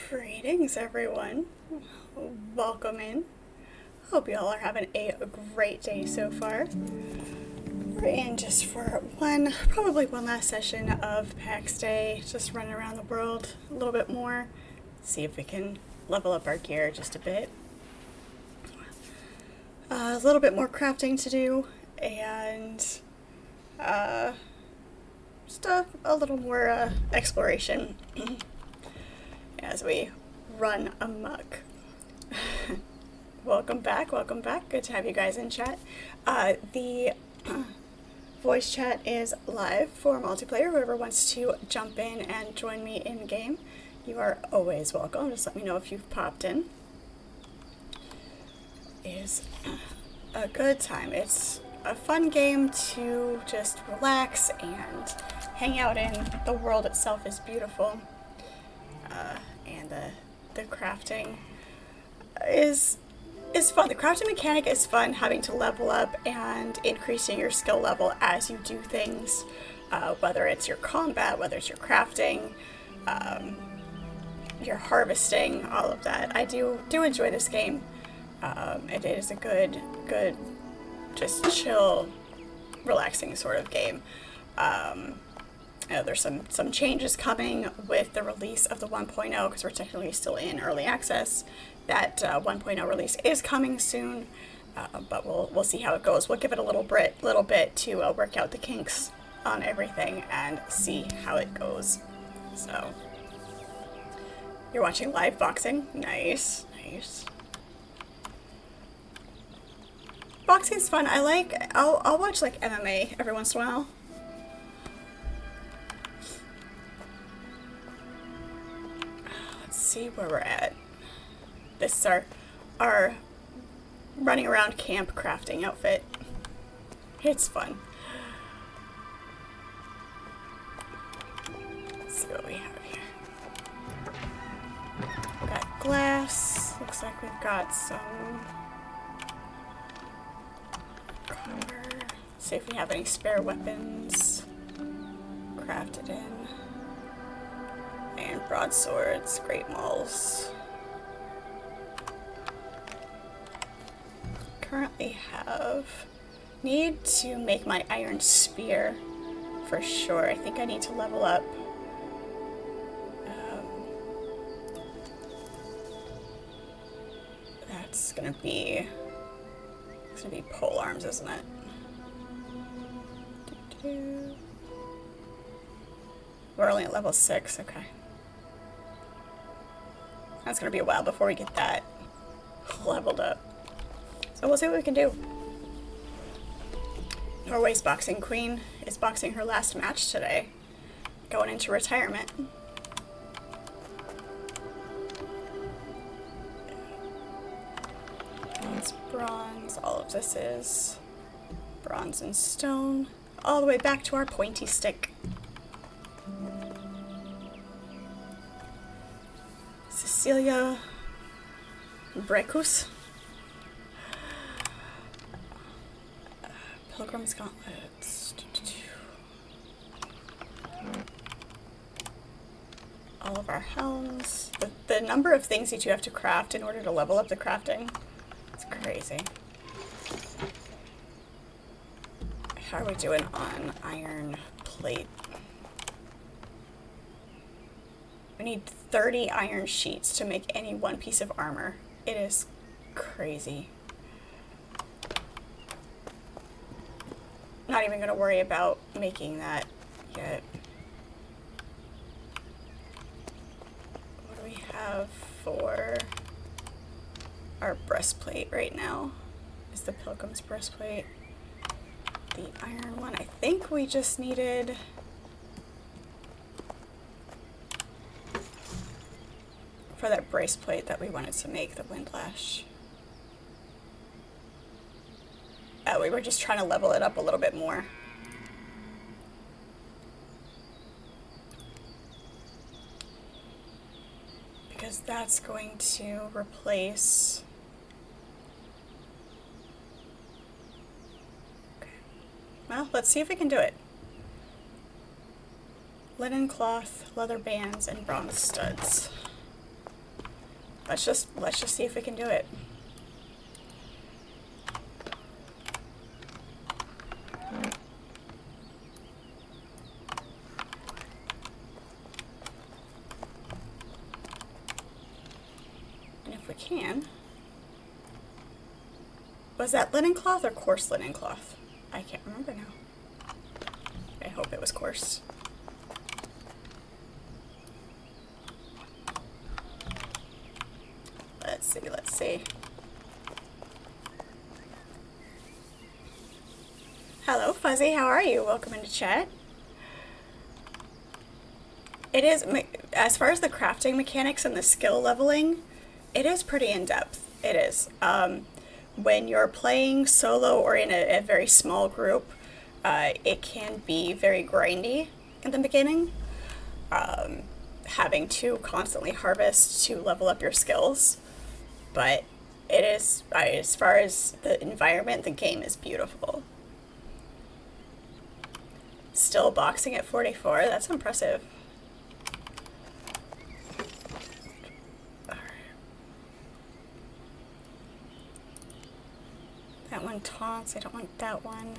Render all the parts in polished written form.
Greetings, everyone. Welcome in. Hope you all are having a great day so far. We're in just for probably one last session of Pax Day, just running around the world a little bit more. See if we can level up our gear just a bit. A little bit more crafting to do, and just a little more exploration as we run amok. Welcome back. Good to have you guys in chat. The voice chat is live for multiplayer. Whoever wants to jump in and join me in game, you are always welcome. Just let me know if you've popped in. Is a good time. It's a fun game to just relax and hang out in. The world itself is beautiful, and the crafting is fun. The crafting mechanic is fun, having to level up and increasing your skill level as you do things, whether it's your combat, whether it's your crafting, your harvesting, all of that. I do enjoy this game. It is a good, just chill, relaxing sort of game. There's some changes coming with the release of the 1.0, because we're technically still in early access. That 1.0 release is coming soon, but we'll see how it goes. We'll give it a little bit to work out the kinks on everything and see how it goes. So, you're watching live boxing? Nice. Boxing's fun. I'll watch like MMA every once in a while. Let's see where we're at. This is our running around camp crafting outfit. It's fun. Let's see what we have here. We got glass. Looks like we've got some copper. See if we have any spare weapons crafted in. And broadswords, great mauls. Currently need to make my iron spear for sure. I think I need to level up. That's gonna be pole arms, isn't it? We're only at level 6, okay. That's gonna be a while before we get that leveled up. So we'll see what we can do. Norway's boxing queen is boxing her last match today, going into retirement. It's bronze. All of this is bronze and stone. All the way back to our pointy stick. Cecilia Brecus. Pilgrim's gauntlets. All of our helms. The number of things that you have to craft in order to level up the crafting. It's crazy. How are we doing on iron plate? We need 30 iron sheets to make any one piece of armor. It is crazy. Not even going to worry about making that yet. What do we have for our breastplate right now? Is the pilgrim's breastplate the iron one? I think we just needed for that braceplate that we wanted to make, the windlash. We were just trying to level it up a little bit more. Because that's going to replace... Okay. Well, let's see if we can do it. Linen cloth, leather bands, and bronze studs. let's just see if we can do it. And if we can, was that linen cloth or coarse linen cloth? I can't remember now. I hope it was coarse. Let's see. Hello, Fuzzy, how are you? Welcome into chat. It is, as far as the crafting mechanics and the skill leveling, it is pretty in-depth. It is. When you're playing solo or in a very small group, it can be very grindy in the beginning. Having to constantly harvest to level up your skills. But it is, as far as the environment, the game is beautiful. Still boxing at 44, that's impressive. That one taunts, I don't want that one.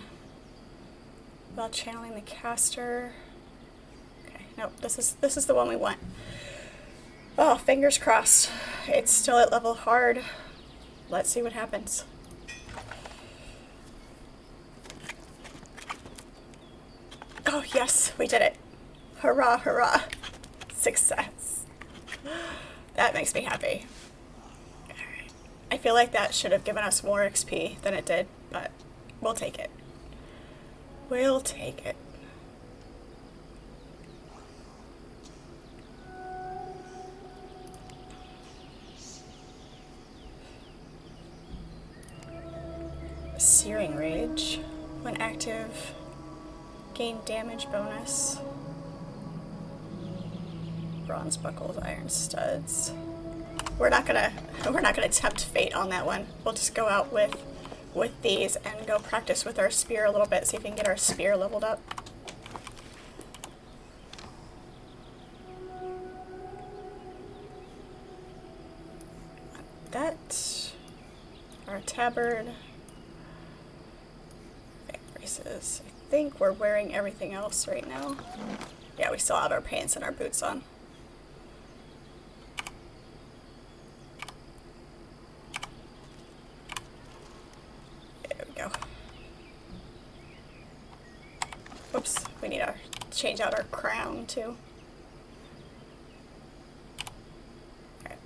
While channeling the caster. Okay, nope, this is the one we want. Oh, fingers crossed. It's still at level hard. Let's see what happens. Oh yes, we did it. Hurrah, hurrah. Success. That makes me happy. Alright. I feel like that should have given us more XP than it did, but we'll take it. We'll take it. Searing Rage. When active, gain damage bonus. Bronze buckles, iron studs. We're not gonna tempt fate on that one. We'll just go out with these and go practice with our spear a little bit, see if we can get our spear leveled up. That. Our tabard. Braces. I think we're wearing everything else right now. Yeah, we still have our pants and our boots on. There we go. Whoops, we need to change out our crown too. Alright.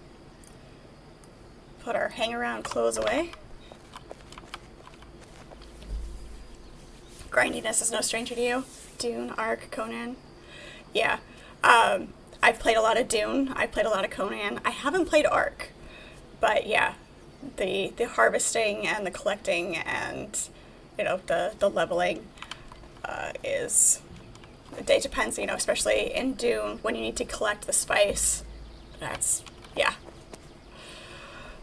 Put our hang around clothes away. Grindiness is no stranger to you. Dune, Ark, Conan. Yeah. I've played a lot of Dune. I played a lot of Conan. I haven't played Ark. But yeah, the harvesting and the collecting and, you know, the leveling is... It depends, you know, especially in Dune, when you need to collect the spice. That's, yeah.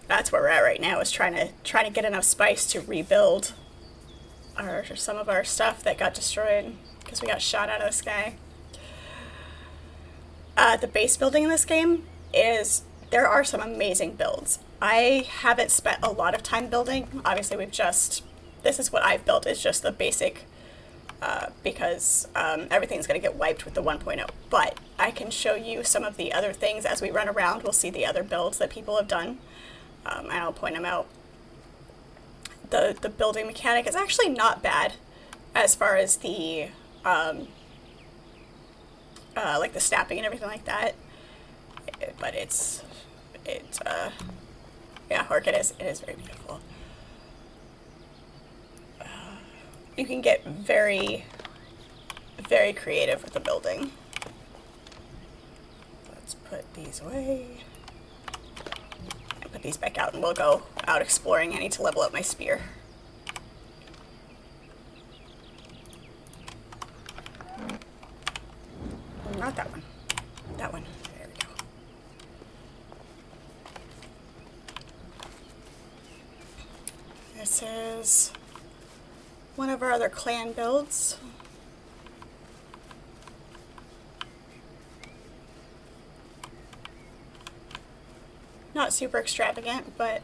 That's where we're at right now, is trying to get enough spice to rebuild some of our stuff that got destroyed because we got shot out of the sky. The base building in this game there are some amazing builds. I haven't spent a lot of time building. Obviously, this is what I've built, is just the basic, because everything's going to get wiped with the 1.0. But I can show you some of the other things as we run around. We'll see the other builds that people have done, and I'll point them out. The building mechanic is actually not bad as far as the like the snapping and everything like that, but yeah, Orc, it is very beautiful. You can get very, very creative with the building. Let's put these away. Put these back out and we'll go out exploring. I need to level up my spear. Not that one. That one. There we go. This is one of our other clan builds. not super extravagant, but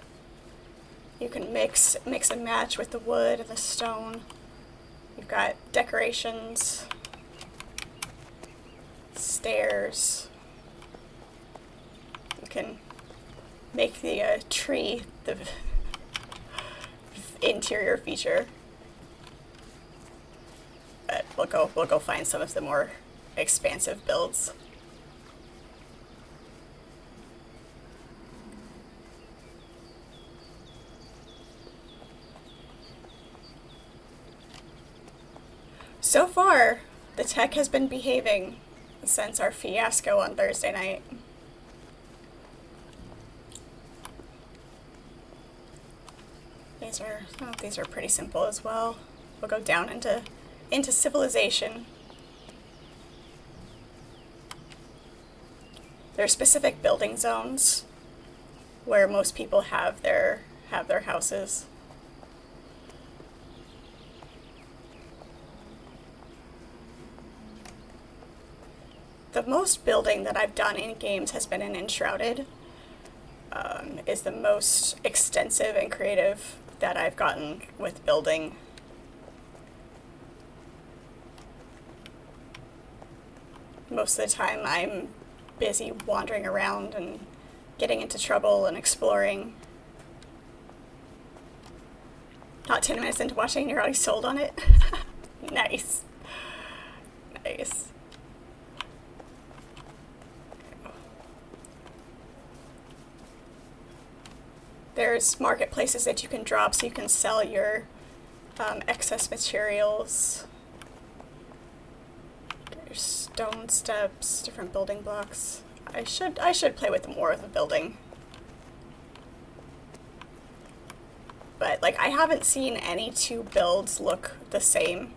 you can mix and match with the wood and the stone. You've got decorations, stairs. You can make the tree the interior feature. But we'll go find some of the more expansive builds. So far, the tech has been behaving since our fiasco on Thursday night. These are pretty simple as well. We'll go down into civilization. There are specific building zones where most people have their houses. The most building that I've done in games has been in Enshrouded. Is the most extensive and creative that I've gotten with building. Most of the time I'm busy wandering around and getting into trouble and exploring. Not 10 minutes into watching, you're already sold on it. Nice. Nice. There's marketplaces that you can drop so you can sell your excess materials. There's stone steps, different building blocks. I should play with more of the building. But like I haven't seen any two builds look the same.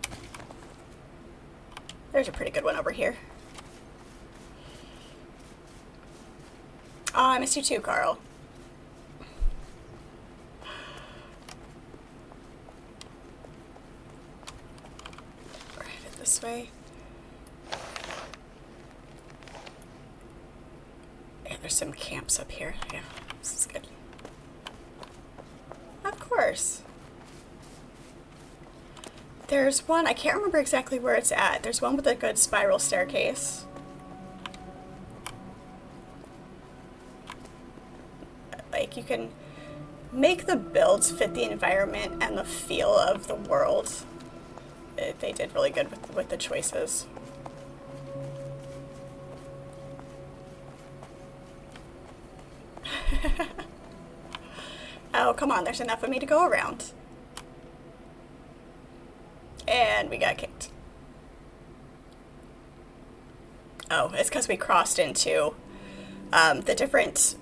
There's a pretty good one over here. Oh, I miss you too, Carl. This way. Yeah, there's some camps up here. Yeah, this is good. Of course. There's one, I can't remember exactly where it's at. There's one with a good spiral staircase. Like, you can make the builds fit the environment and the feel of the world. They did really good with the choices. Oh, come on, there's enough of me to go around. And we got kicked. Oh, it's because we crossed into the different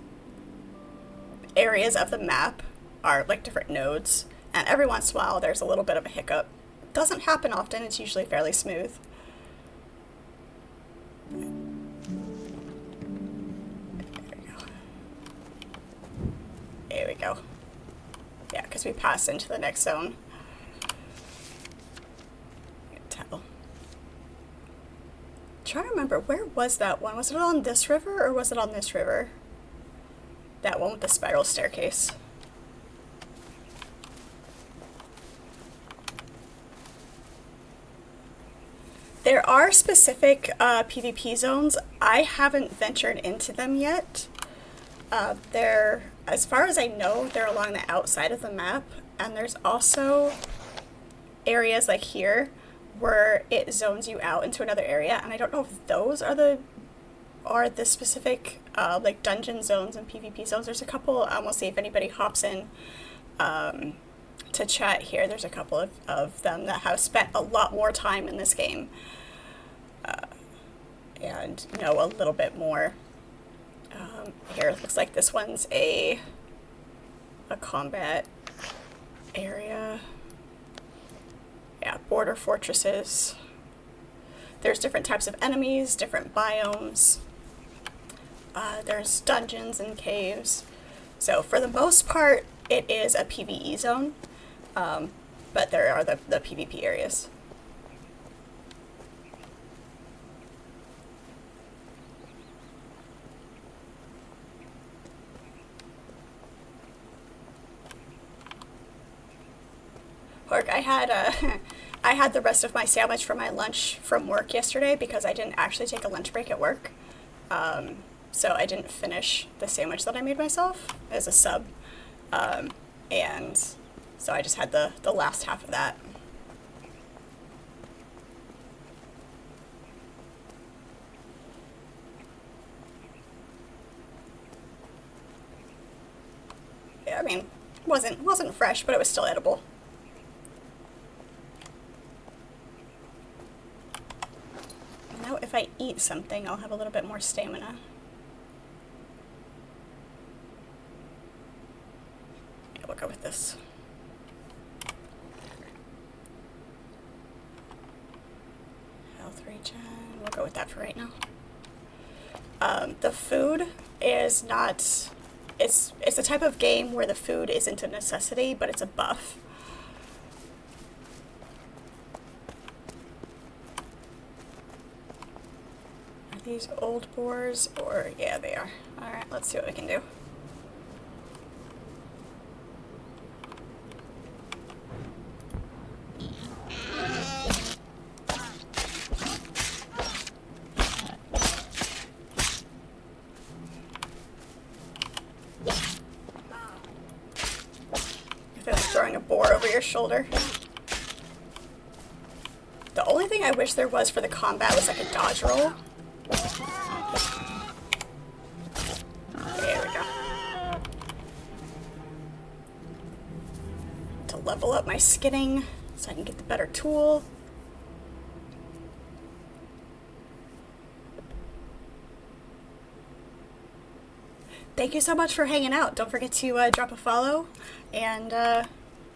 areas of the map are like different nodes, and every once in a while there's a little bit of a hiccup. Doesn't happen often, it's usually fairly smooth. There we go. There we go. Yeah, because we passed into the next zone. I can tell. Trying to remember, where was that one? Was it on this river or was it on this river? That one with the spiral staircase. There are specific PvP zones. I haven't ventured into them yet. They're, as far as I know, they're along the outside of the map, and there's also areas like here where it zones you out into another area, and I don't know if those are the specific like dungeon zones and PvP zones. There's a couple. We'll see if anybody hops in to chat here. There's a couple of them that have spent a lot more time in this game and know a little bit more. Here it looks like this one's a combat area. Yeah, border fortresses. There's different types of enemies, different biomes. There's dungeons and caves. So for the most part, it is a PvE zone, but there are the PvP areas. pork. I had I had the rest of my sandwich for my lunch from work yesterday because I didn't actually take a lunch break at work. So I didn't finish the sandwich that I made myself as a sub. And so I just had the last half of that. Yeah, I mean, wasn't fresh, but it was still edible. Now if I eat something, I'll have a little bit more stamina. Yeah, we'll go with this. Health regen, we'll go with that for right now. The food is not, it's a type of game where the food isn't a necessity, but it's a buff. These old boars, or yeah, they are. Alright, let's see what we can do. I feel like throwing a boar over your shoulder. The only thing I wish there was for the combat was like a dodge roll. There we go. To level up my skinning so I can get the better tool. Thank you so much for hanging out. Don't forget to drop a follow, and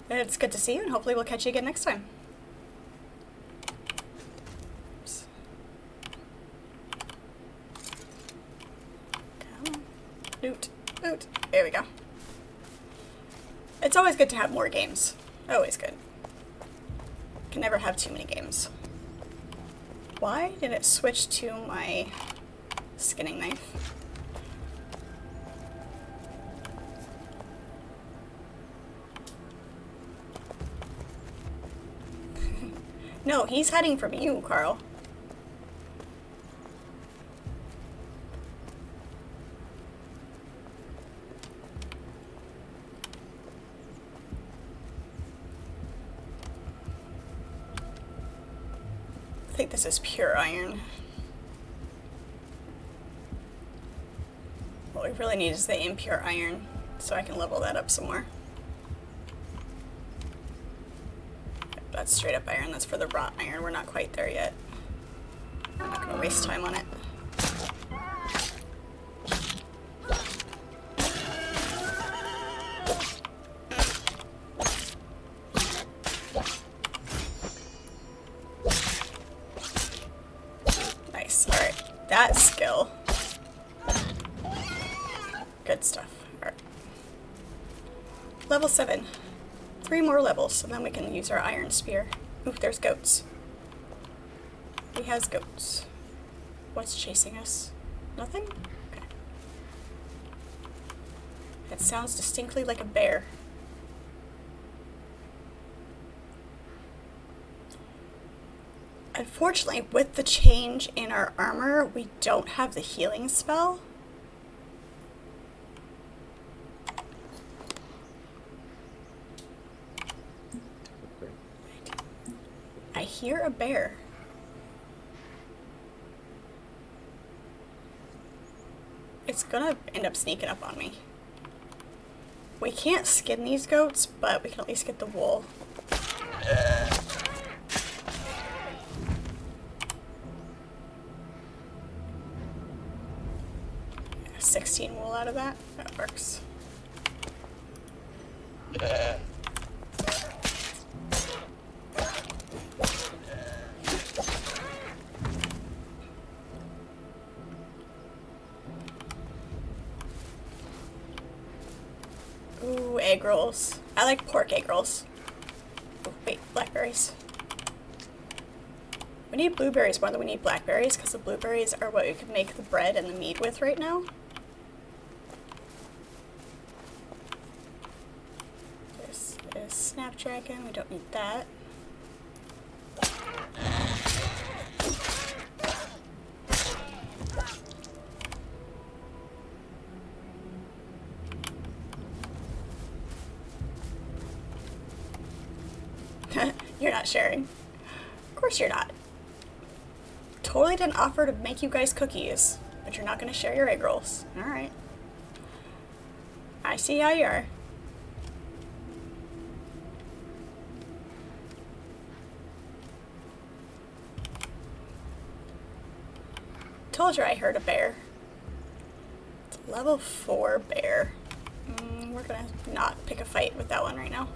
it's good to see you, and hopefully we'll catch you again next time. Loot, loot. There we go. It's always good to have more games. Always good. Can never have too many games. Why did it switch to my skinning knife? No, he's hiding from you, Carl. I think this is pure iron. What we really need is the impure iron, so I can level that up some more. That's straight up iron, that's for the wrought iron. We're not quite there yet. I'm not gonna waste time on it. Nice, alright. That skill. Good stuff. Alright. Level 7. 3 more levels, and then we can use our iron spear. Ooh, there's goats. He has goats. What's chasing us? Nothing? Okay. It sounds distinctly like a bear. Unfortunately, with the change in our armor, we don't have the healing spell. I hear a bear. It's gonna end up sneaking up on me. We can't skin these goats, but we can at least get the wool. 16 wool out of that. That works. Ooh, egg rolls. I like pork egg rolls. Ooh, wait, blackberries. We need blueberries more than we need blackberries because the blueberries are what we can make the bread and the mead with right now. This is Snapdragon. We don't need that. You're not sharing. Of course you're not. Totally didn't offer to make you guys cookies, but you're not going to share your egg rolls. Alright. I see how you are. Told you I heard a bear. It's a level 4 bear. We're gonna not pick a fight with that one right now.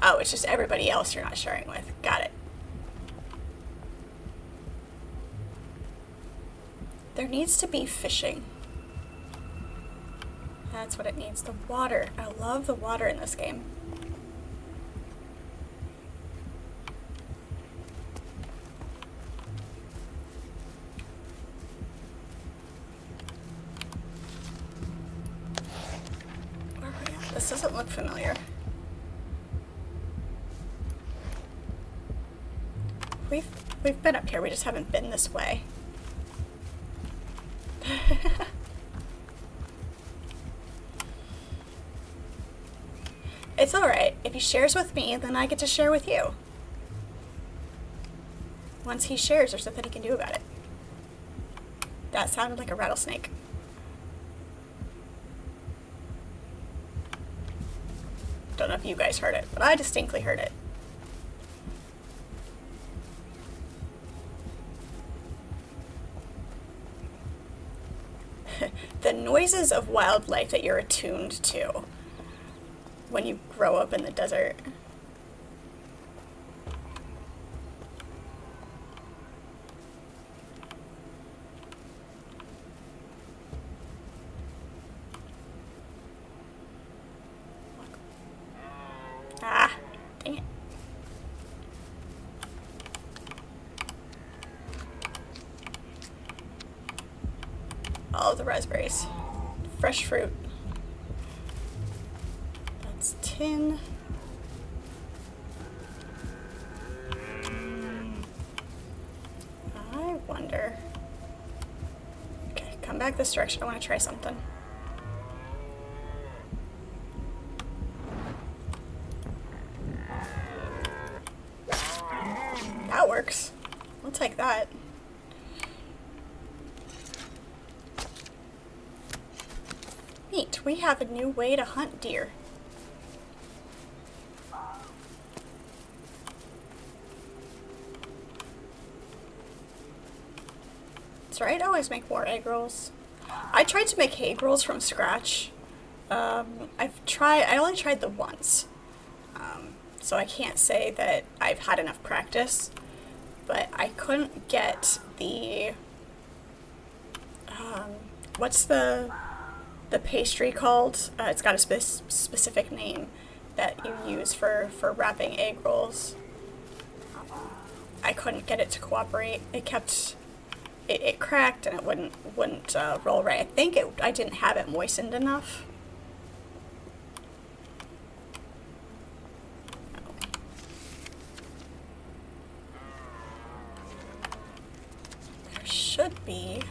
Oh, it's just everybody else you're not sharing with. Got it. There needs to be fishing. That's what it needs. The water. I love the water in this game. Where are we at? This doesn't look familiar. We've been up here, we just haven't been this way. It's alright. If he shares with me, then I get to share with you. Once he shares, there's nothing he can do about it. That sounded like a rattlesnake. Don't know if you guys heard it, but I distinctly heard it. The noises of wildlife that you're attuned to when you grow up in the desert. Ah, dang it. All of the raspberries. Fresh fruit. That's tin. I wonder. Okay, come back this direction. I want to try something. That works. We'll take that. Neat. We have a new way to hunt deer. That's right, I always make more egg rolls. I tried to make egg rolls from scratch. I only tried the once. So I can't say that I've had enough practice, but I couldn't get the, what's the pastry called? It's got a specific name that you use for wrapping egg rolls. I couldn't get it to cooperate. It cracked and it wouldn't roll right. I think I didn't have it moistened enough. There should be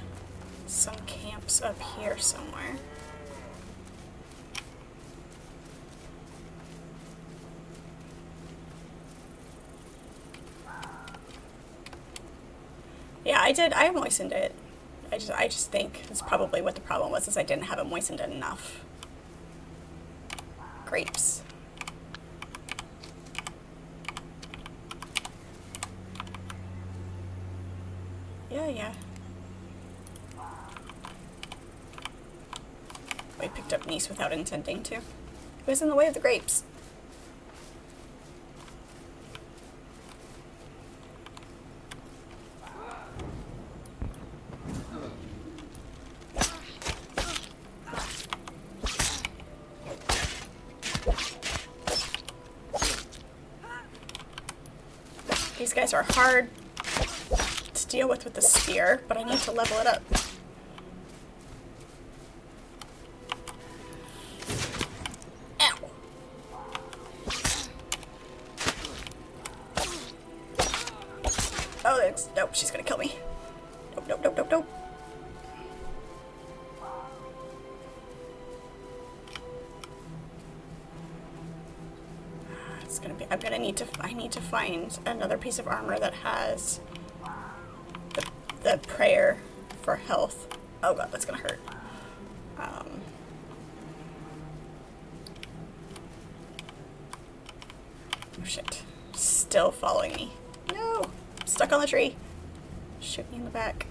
some camps up here somewhere. Yeah, I moistened it. I just think that's probably what the problem was, is I didn't have it moistened enough. Grapes. Yeah. I picked up Nice without intending to. It was in the way of the grapes. These guys are hard to deal with the spear, but I need to level it up. Ow! Oh, nope, she's gonna kill me. Nope, nope, nope, nope, nope. It's gonna be, I need to find another piece of armor that has the prayer for health. Oh god, that's gonna hurt. Oh shit. Still following me. No! I'm stuck on the tree. Shoot me in the back.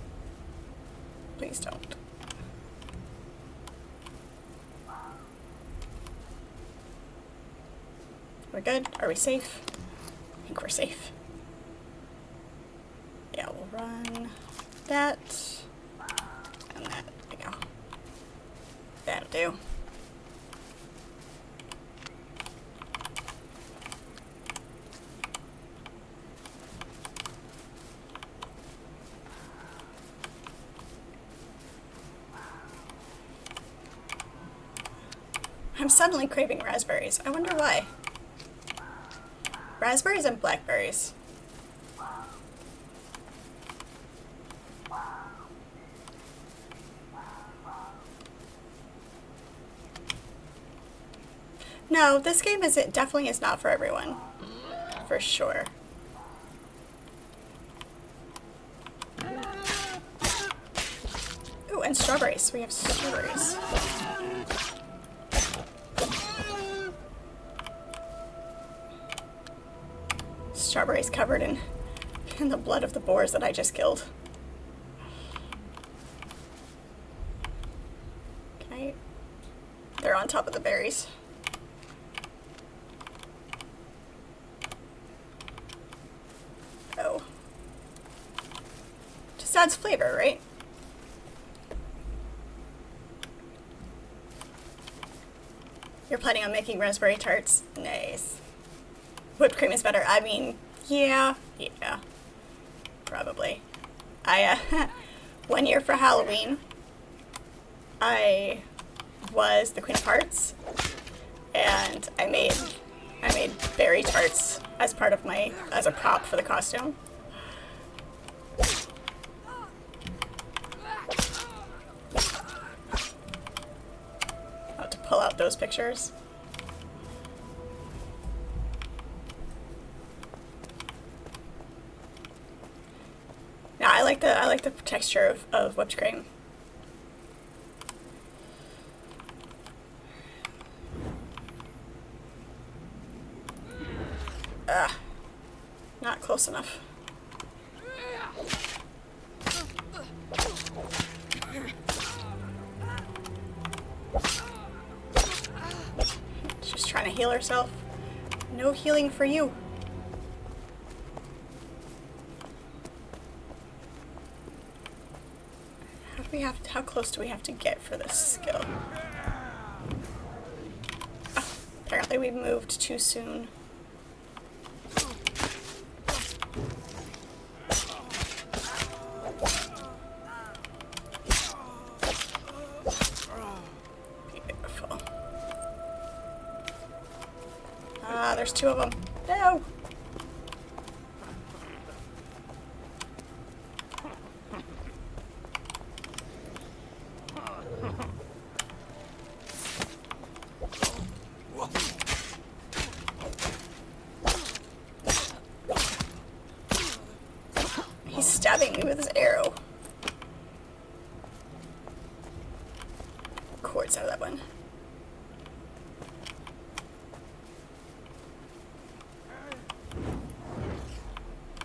Please don't. We're good? Are we safe? I think we're safe. Yeah, we'll run that and that. There we go. That'll do. I'm suddenly craving raspberries. I wonder why. Raspberries and blackberries. No, this game definitely is not for everyone. For sure. Ooh, and strawberries. We have strawberries. Strawberries covered in the blood of the boars that I just killed. Okay. They're on top of the berries. Oh. Just adds flavor, right? You're planning on making raspberry tarts? Nice. Whipped cream is better. I mean, yeah, probably. One year for Halloween, I was the Queen of Hearts, and I made berry tarts as a prop for the costume. I'll have to pull out those pictures. Yeah, I like the texture of whipped cream. Not close enough. She's trying to heal herself. No healing for you. How close do we have to get for this skill? Oh, apparently we moved too soon. Beautiful. Ah, there's two of them. No! He's stabbing me with his arrow. Quartz out of that one.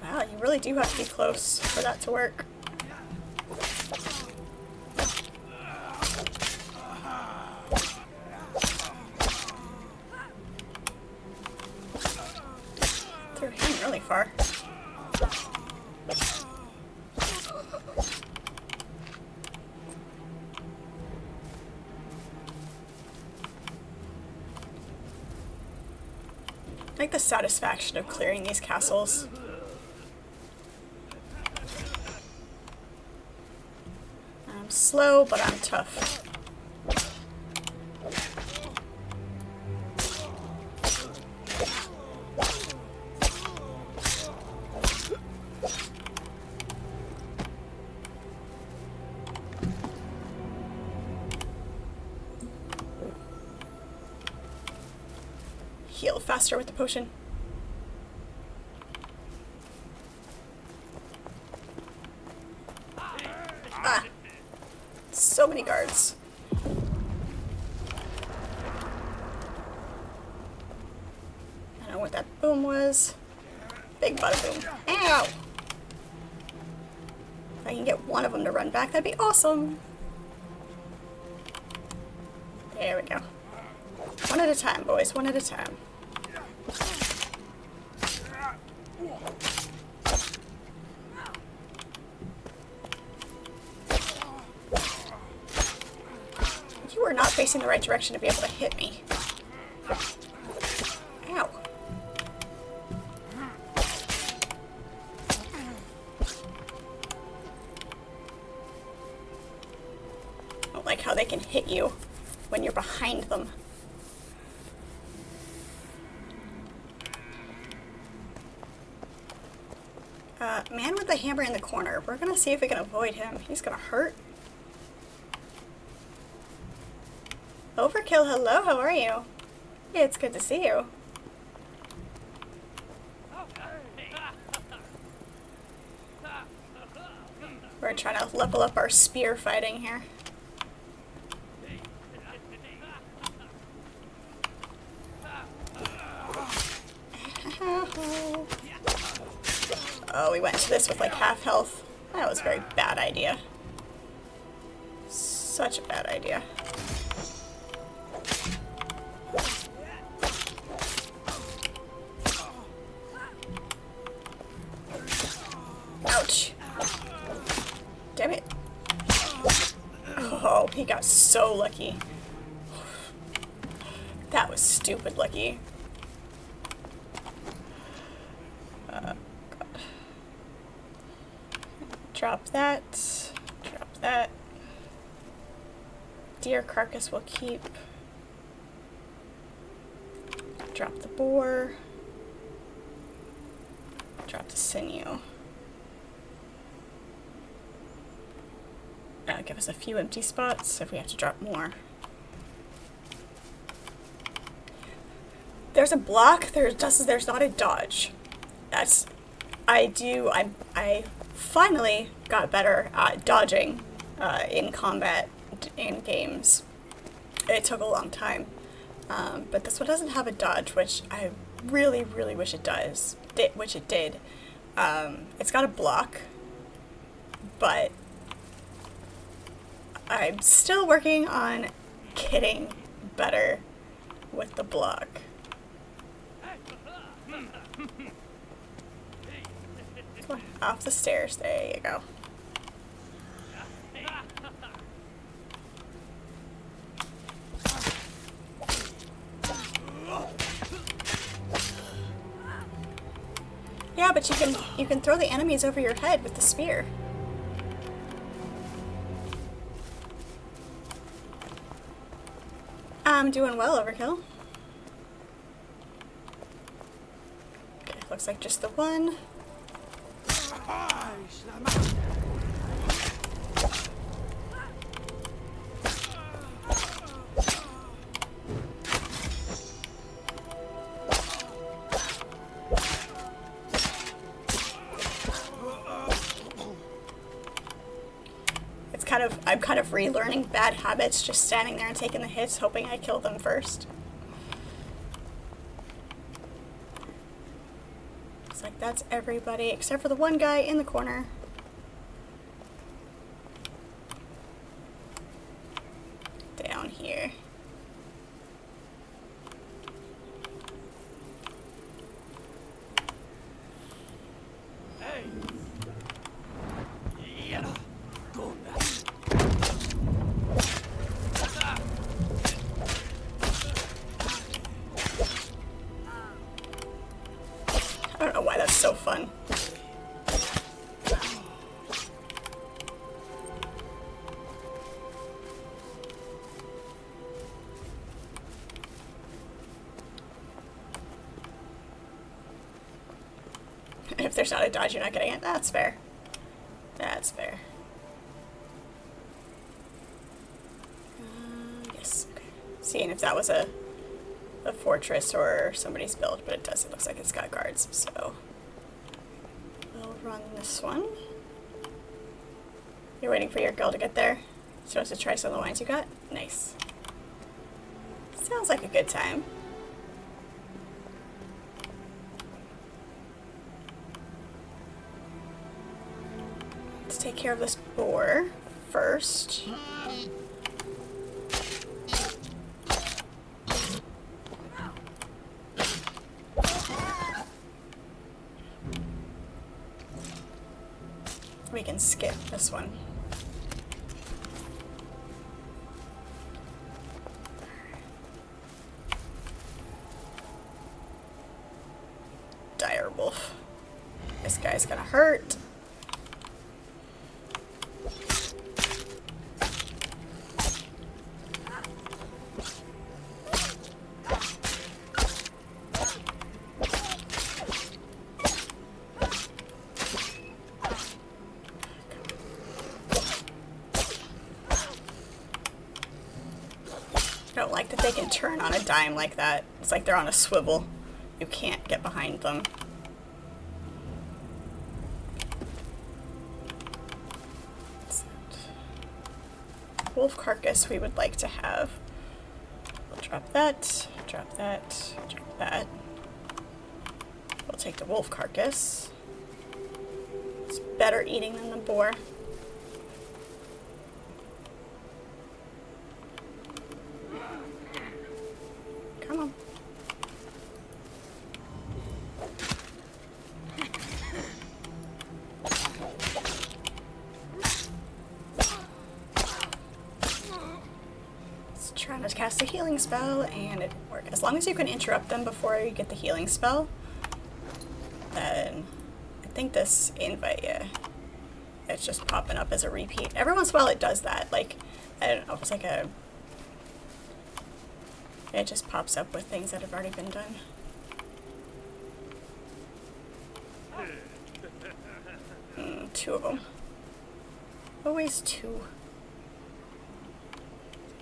Wow, you really do have to be close for that to work. Threw him really far. I like the satisfaction of clearing these castles. I'm slow, but I'm tough. Heal faster with the potion. Ah! So many guards. I don't know what that boom was. Big bada boom. Ow! If I can get one of them to run back, that'd be awesome. There we go. One at a time, boys. One at a time. You are not facing the right direction to be able to hit me. Ow. I don't like how they can hit you when you're behind them. Man with the hammer in the corner. We're gonna see if we can avoid him. He's gonna hurt. Overkill, hello, how are you? Yeah, it's good to see you. We're trying to level up our spear fighting here. Oh, we went to this with like half health. That was a very bad idea. Such a bad idea. Ouch. Damn it. Oh, he got so lucky. That was stupid lucky. God. Drop that. Drop that. Deer carcass will keep. Drop the boar. Drop the sinew. That'll give us a few empty spots if we have to drop more. There's a block, there's not a dodge. I finally got better at dodging in combat in games. It took a long time. But this one doesn't have a dodge, which I really, really wish it does. Which it did. It's got a block, but I'm still working on getting better with the block. Off the stairs, there you go. Yeah, but you can throw the enemies over your head with the spear. I'm doing well, Overkill. Okay, looks like just the one. I'm kind of relearning bad habits, just standing there and taking the hits, hoping I kill them first. Looks like that's everybody except for the one guy in the corner. Down here. I don't know why that's so fun. If there's not a dodge, you're not getting it. That's fair. That's fair. Yes, okay. Seeing if that was a fortress or somebody's build, but it does. It looks like it's got guards, so we'll run this one. You're waiting for your girl to get there? She wants to try some of the wines you got? Nice. Sounds like a good time. Let's take care of this boar first. We can skip this one. Dire wolf. This guy's gonna hurt. I don't like that they can turn on a dime like that. It's like they're on a swivel. You can't get behind them. Wolf carcass we would like to have. We'll drop that, drop that, drop that. We'll take the wolf carcass. It's better eating than the boar. Come on. Let's try to cast a healing spell, and it didn't work. As long as you can interrupt them before you get the healing spell, then I think this invite, yeah, it's just popping up as a repeat. Every once in a while it does that. Like, I don't know, it's like a... It just pops up with things that have already been done. Two of them. Always two.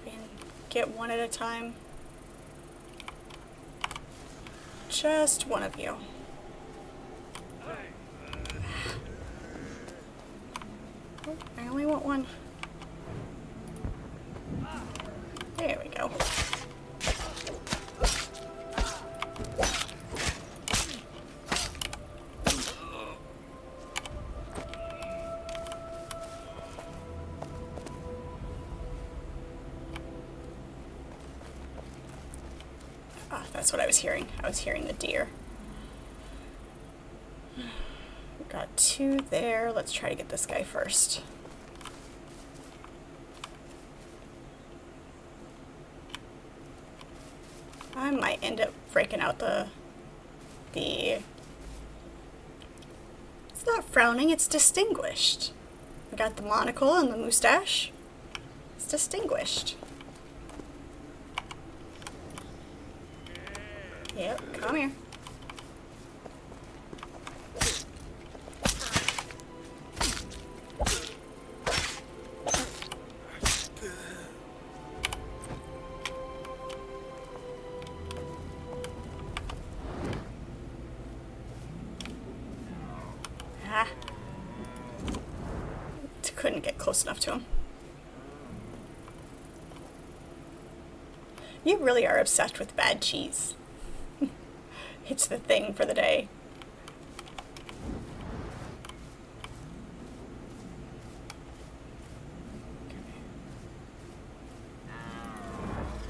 And get one at a time. Just one of you. Oh, I only want one. There we go. That's what I was hearing. I was hearing the deer. We've got two there. Let's try to get this guy first. I might end up breaking out the... It's not frowning, it's distinguished. We got the monocle and the mustache. It's distinguished. Yep, come here. Ah. Couldn't get close enough to him. You really are obsessed with bad cheese. It's the thing for the day.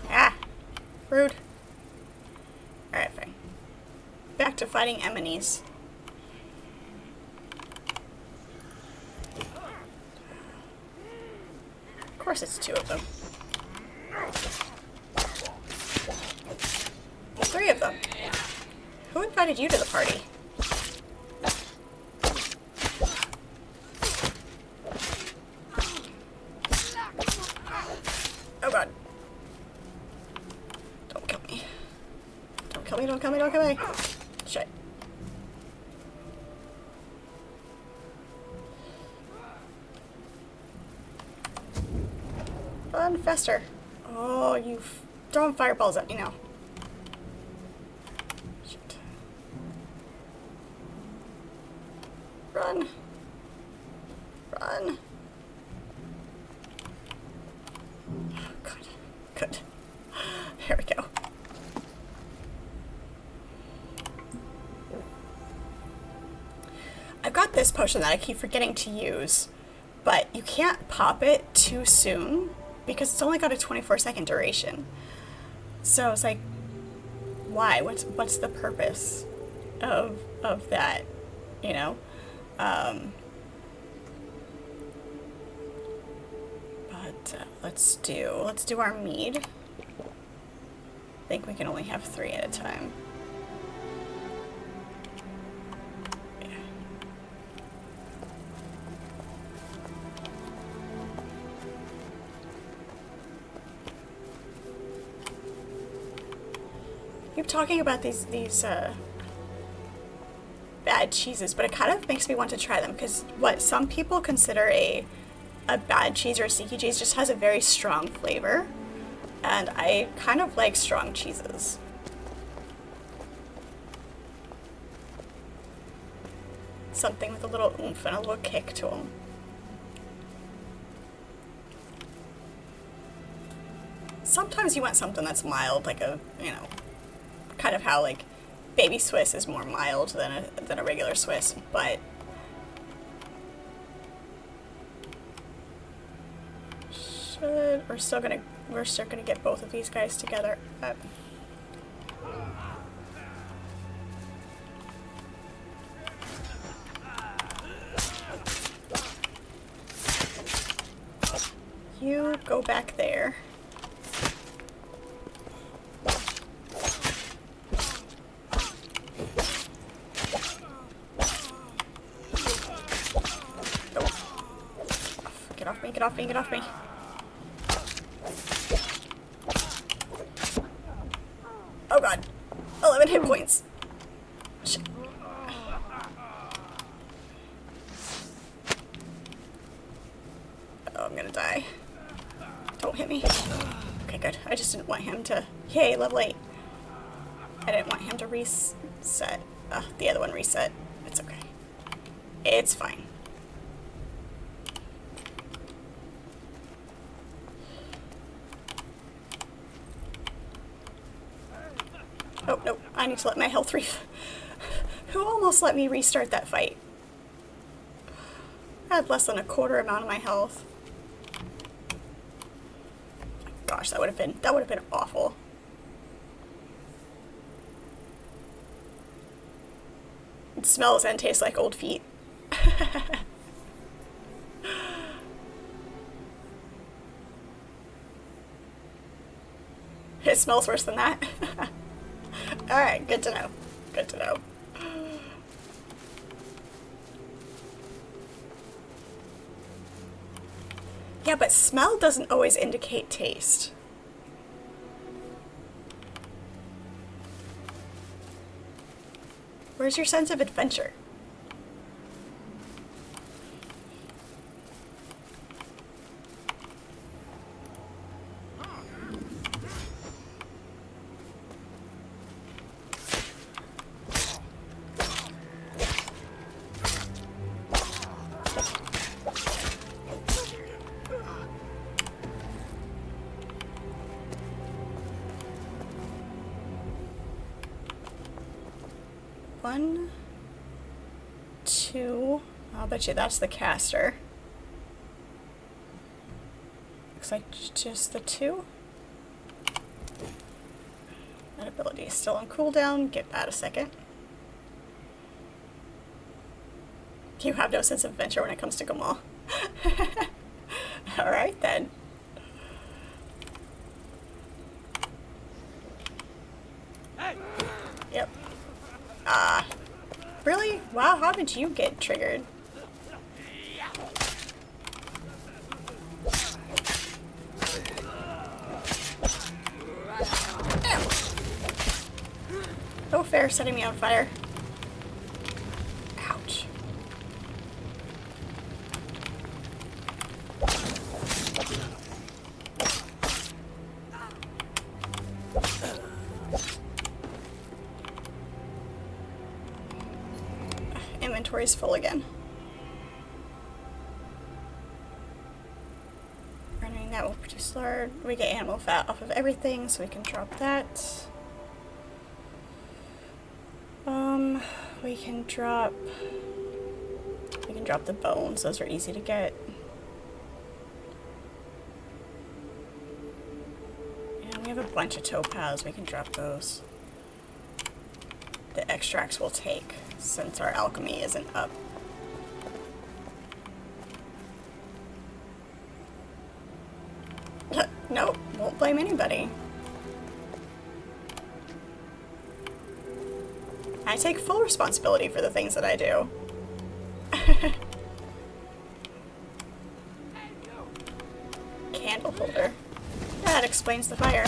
Ah! Rude. Alright, fine. Back to fighting enemies. Of course it's two of them. Three of them. Who invited you to the party? Oh god. Don't kill me. Don't kill me, don't kill me, don't kill me. Shit. Run faster. Oh, you throwing fireballs at me now. Shit. Run. Run. Oh, good. Good. Here we go. I've got this potion that I keep forgetting to use, but you can't pop it too soon because it's only got a 24-second duration. So it's like, why? What's the purpose of that? You know? Let's do our mead. I think we can only have 3 at a time. Yeah. Keep talking about these bad cheeses, but it kind of makes me want to try them because what some people consider a bad cheese or a sticky cheese just has a very strong flavor, and I kind of like strong cheeses. Something with a little oomph and a little kick to them. Sometimes you want something that's mild, like a, you know, kind of how like baby Swiss is more mild than a regular Swiss, but we're still gonna get both of these guys together. You go back there. Get off me, get off me, get off me. Oh god. 11 hit points. Shit. Oh, I'm gonna die. Don't hit me. Okay, good. I just didn't want him to... Yay, level 8. I didn't want him to reset. The other one reset. It's okay. It's fine. Oh, no. I need to let my health Who almost let me restart that fight? I had less than a quarter amount of my health. Gosh, that would have been awful. It smells and tastes like old feet. It smells worse than that. Alright, good to know. Good to know. Yeah, but smell doesn't always indicate taste. Where's your sense of adventure? One, two, I'll bet you that's the caster. Looks like just the 2. That ability is still on cooldown. Give that a second. You have no sense of adventure when it comes to Gamal. Alright then. Yep. Really? Wow, how did you get triggered? Damn. No fair setting me on fire. Ouch. inventory's full again. Running that will produce lard. We get animal fat off of everything, so we can drop that. We can drop the bones. Those are easy to get. And we have a bunch of topaz. We can drop those. The extracts we'll take since our alchemy isn't up. Nope, won't blame anybody. I take full responsibility for the things that I do. Candle holder. That explains the fire.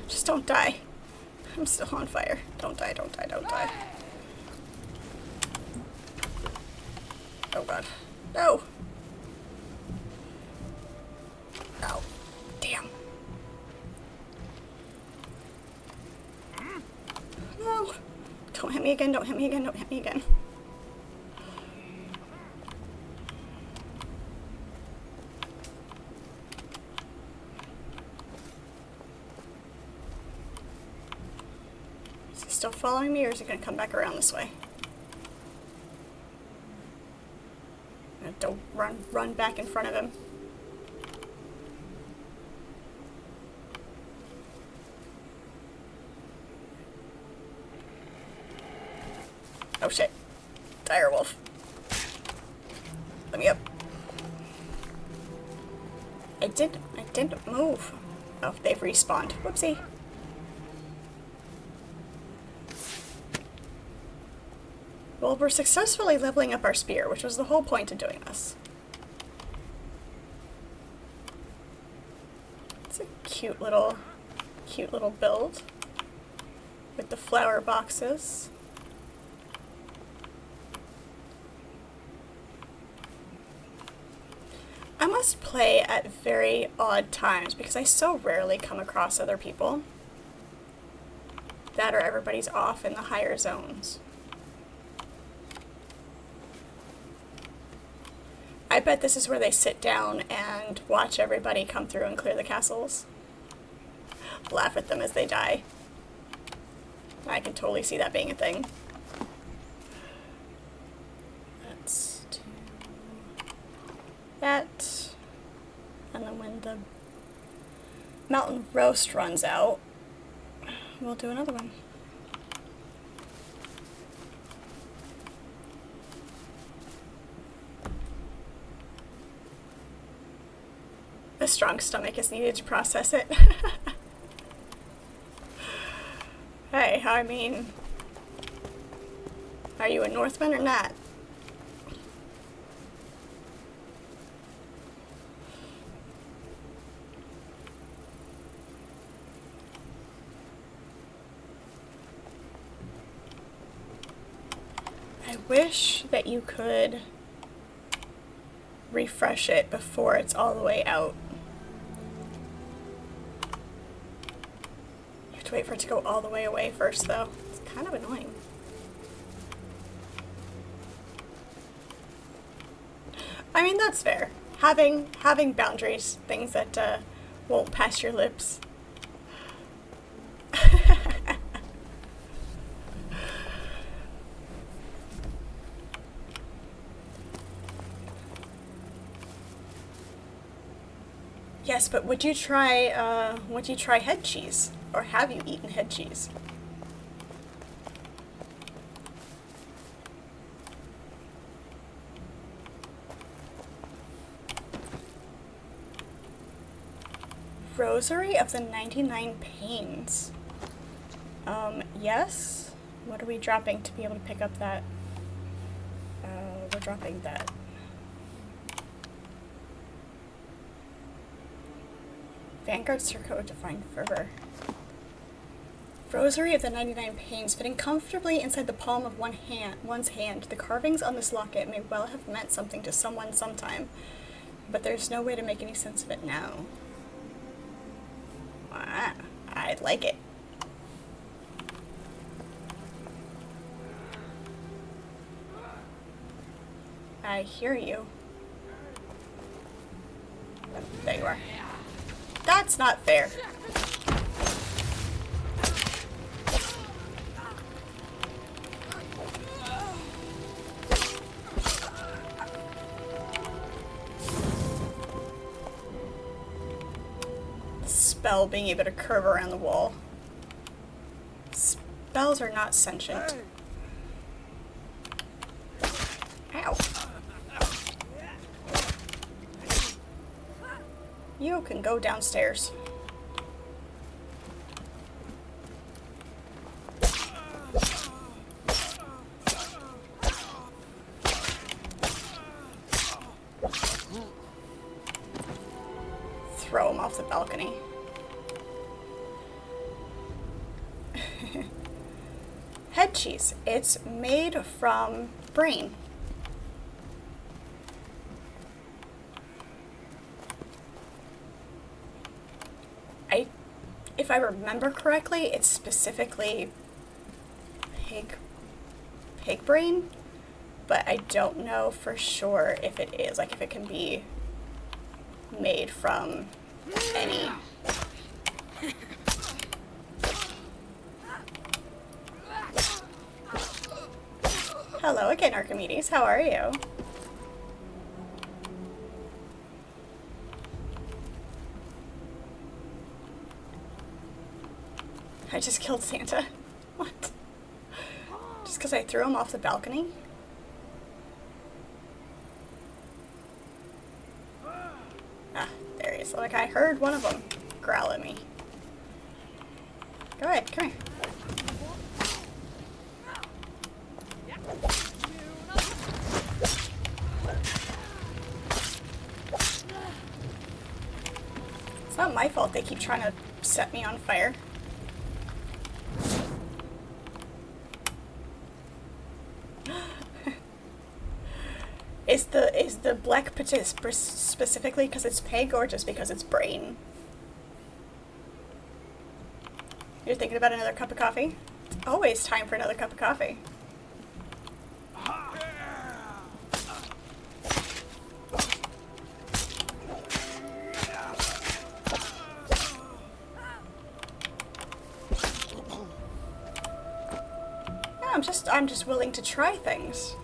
Just don't die. I'm still on fire. Don't die, don't die, don't die. Oh god. No! No. Damn. No! Don't hit me again, don't hit me again, don't hit me again. Still following me, or is he going to come back around this way? Don't run back in front of him. Oh shit. Direwolf. Let me up. I didn't move. Oh, they've respawned. Whoopsie. Well, we're successfully leveling up our spear, which was the whole point of doing this. It's a cute little build with the flower boxes. I must play at very odd times because I so rarely come across other people that or everybody's off in the higher zones. I bet this is where they sit down and watch everybody come through and clear the castles. Laugh at them as they die. I can totally see that being a thing. Let's do that. And then when the mountain roast runs out, we'll do another one. A strong stomach is needed to process it. Hey, I mean, are you a Northman or not? I wish that you could refresh it before it's all the way out. You have to wait for it to go all the way away first, though. It's kind of annoying. I mean, that's fair. Having boundaries, things that won't pass your lips. Yes, but would you try head cheese? Or have you eaten head cheese? Rosary of the 99 Pains. Yes. What are we dropping to be able to pick up that? We're dropping that. Vanguard Circle of Divine Fervor. Rosary of the 99 Pains, fitting comfortably inside the palm of one's hand. The carvings on this locket may well have meant something to someone sometime, but there's no way to make any sense of it now. I like it. I hear you. There you are. That's not fair. Spell being able to curve around the wall. Spells are not sentient. Ow. You can go downstairs. Throw him off the balcony. Head cheese. It's made from brain. If I remember correctly, it's specifically pig brain, but I don't know for sure if it is, like if it can be made from any. Hello again, Archimedes. How are you? I just killed Santa. What? Just because I threw him off the balcony? Ah, there he is. Like, I heard one of them growl at me. Go ahead, come here. It's not my fault they keep trying to set me on fire. Is the black potato specifically because it's pig or just because it's brain? You're thinking about another cup of coffee? It's always time for another cup of coffee. No, I'm just willing to try things.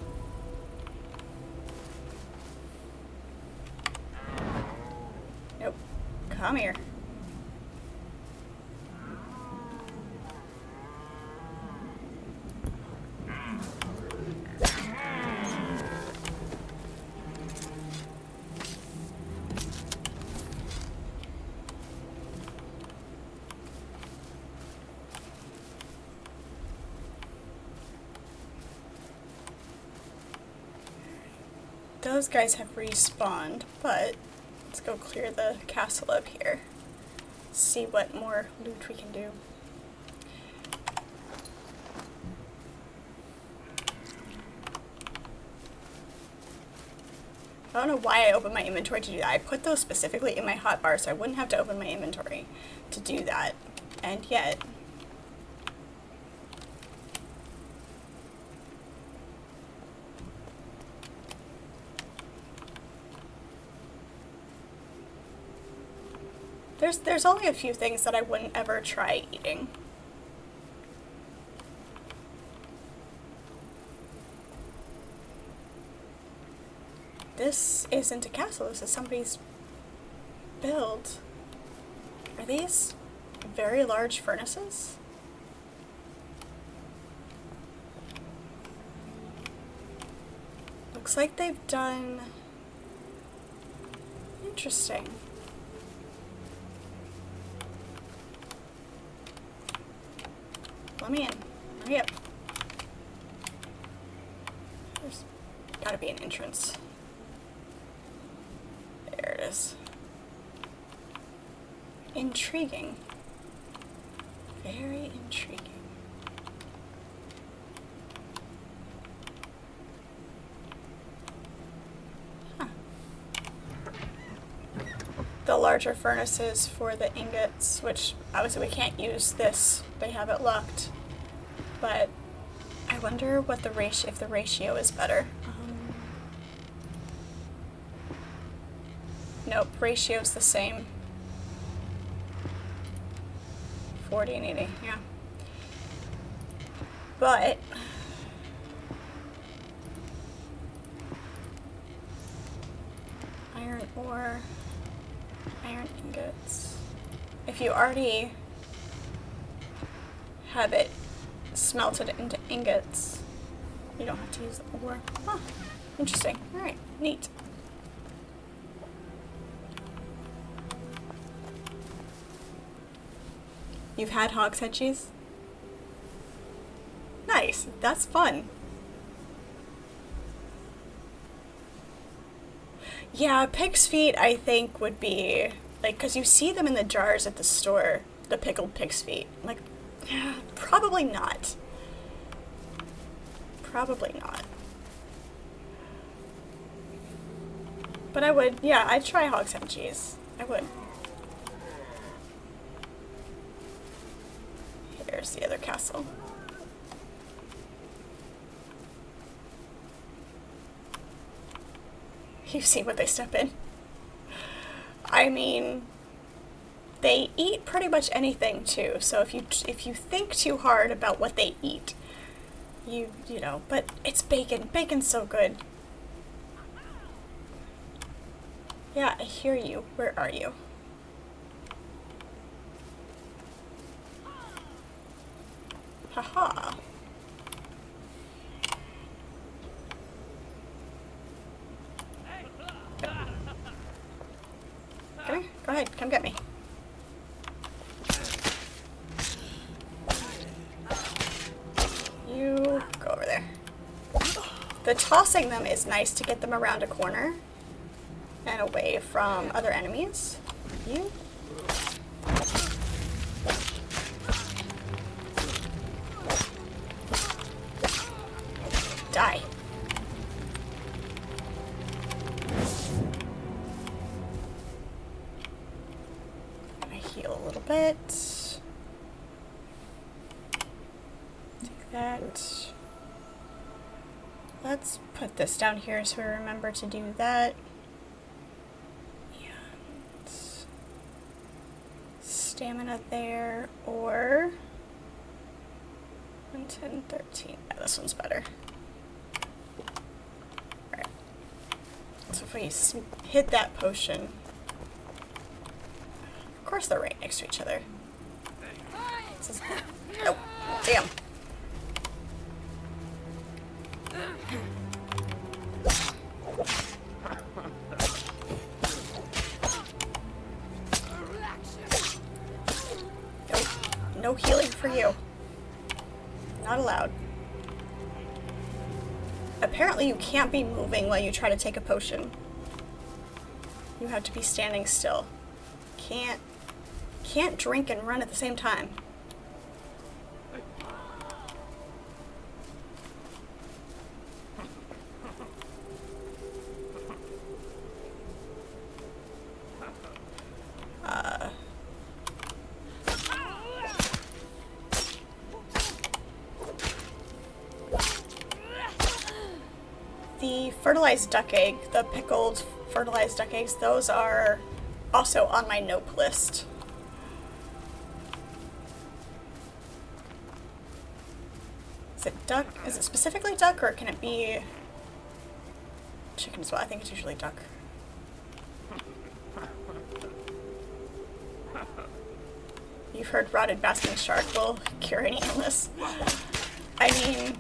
Come here. Those guys have respawned, but let's go clear the castle up here. See what more loot we can do. I don't know why I opened my inventory to do that. I put those specifically in my hotbar so I wouldn't have to open my inventory to do that. And yet... There's only a few things that I wouldn't ever try eating. This isn't a castle, this is somebody's build. Are these very large furnaces? Looks like they've done... Interesting. Let me in. Hurry up. There's gotta be an entrance. There it is. Intriguing. Very intriguing. Huh. The larger furnaces for the ingots, which obviously we can't use this. They have it locked. But I wonder what the ratio, if the ratio is better. Nope, ratio's the same. 40 and 80, yeah. But iron ore, iron ingots. If you already have it smelted into ingots, you don't have to use the ore. Huh, interesting. Alright, neat. You've had hogshead cheese? Nice, that's fun. Yeah, pig's feet I think would be, like, because you see them in the jars at the store, the pickled pig's feet. Like, probably not. Probably not. But I would, yeah, I'd try hogshead cheese. I would. Here's the other castle. You've seen what they step in. I mean, they eat pretty much anything too. So if you think too hard about what they eat, you know. But it's bacon. Bacon's so good. Yeah, I hear you. Where are you? Haha. Come here. Go ahead. Come get me. You go over there. The tossing them is nice to get them around a corner and away from other enemies. You. Die. I'm gonna heal a little bit. Take that. Let's put this down here so we remember to do that. And stamina there, or 110, 13. Yeah, this one's better. Alright. So if we hit that potion, of course they're right next to each other. Nope. Damn. No healing for you. Not allowed. Apparently you can't be moving while you try to take a potion. You have to be standing still. Can't drink and run at the same time. The fertilized duck egg, the pickled fertilized duck eggs, those are also on my nope list. Is it duck? Is it specifically duck, or can it be chicken as well? I think it's usually duck. You've heard rotted basking shark will cure any illness. I mean,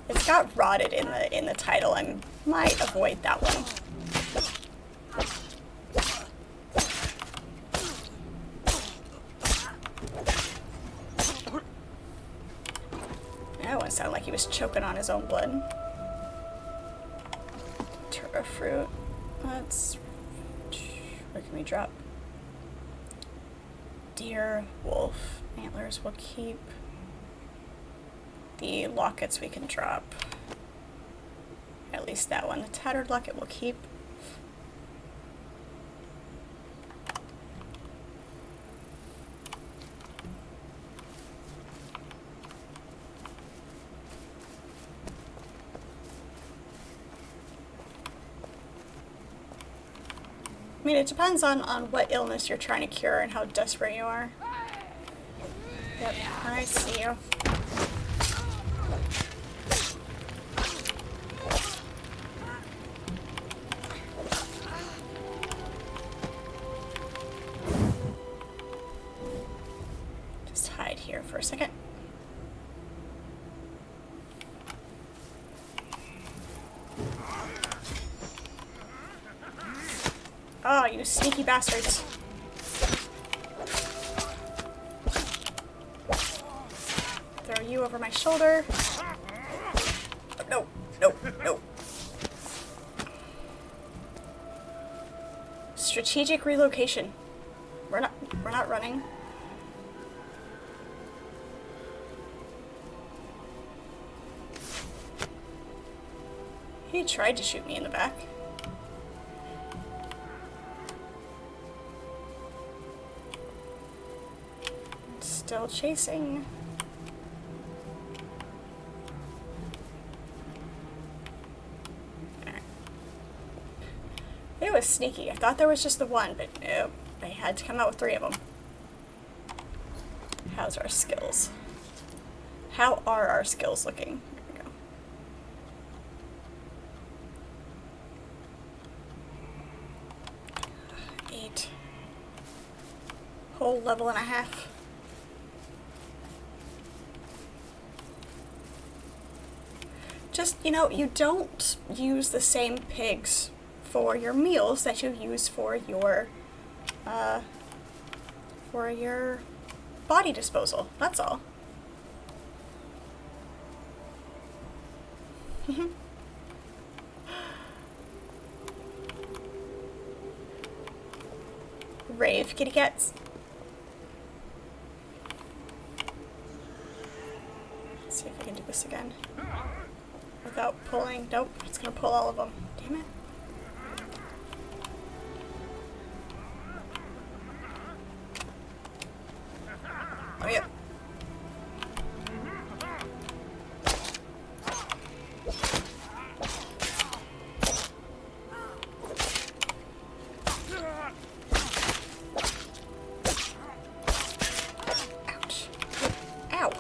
it's got rotted in the title. I might avoid that one. That one sounded like he was choking on his own blood. Turra fruit. Where can we drop? Deer, wolf, antlers will keep. The lockets we can drop. At least that one. The tattered locket will keep. I mean, it depends on what illness you're trying to cure and how desperate you are. Yep, I see you. Just hide here for a second. Oh, you sneaky bastards. Throw you over my shoulder. No, no, no. Strategic relocation. We're not running. He tried to shoot me in the back. Still chasing. Right. It was sneaky. I thought there was just the one, but no. They had to come out with 3 of them. How's our skills? How are our skills looking? There we go. 8. Whole level and a half. Just, you know, you don't use the same pigs for your meals that you use for your body disposal. That's all. Rave, kitty cats. Let's see if I can do this again. Without pulling. Nope, it's gonna pull all of them. Damn it. Oh, yeah. Ouch. Ow.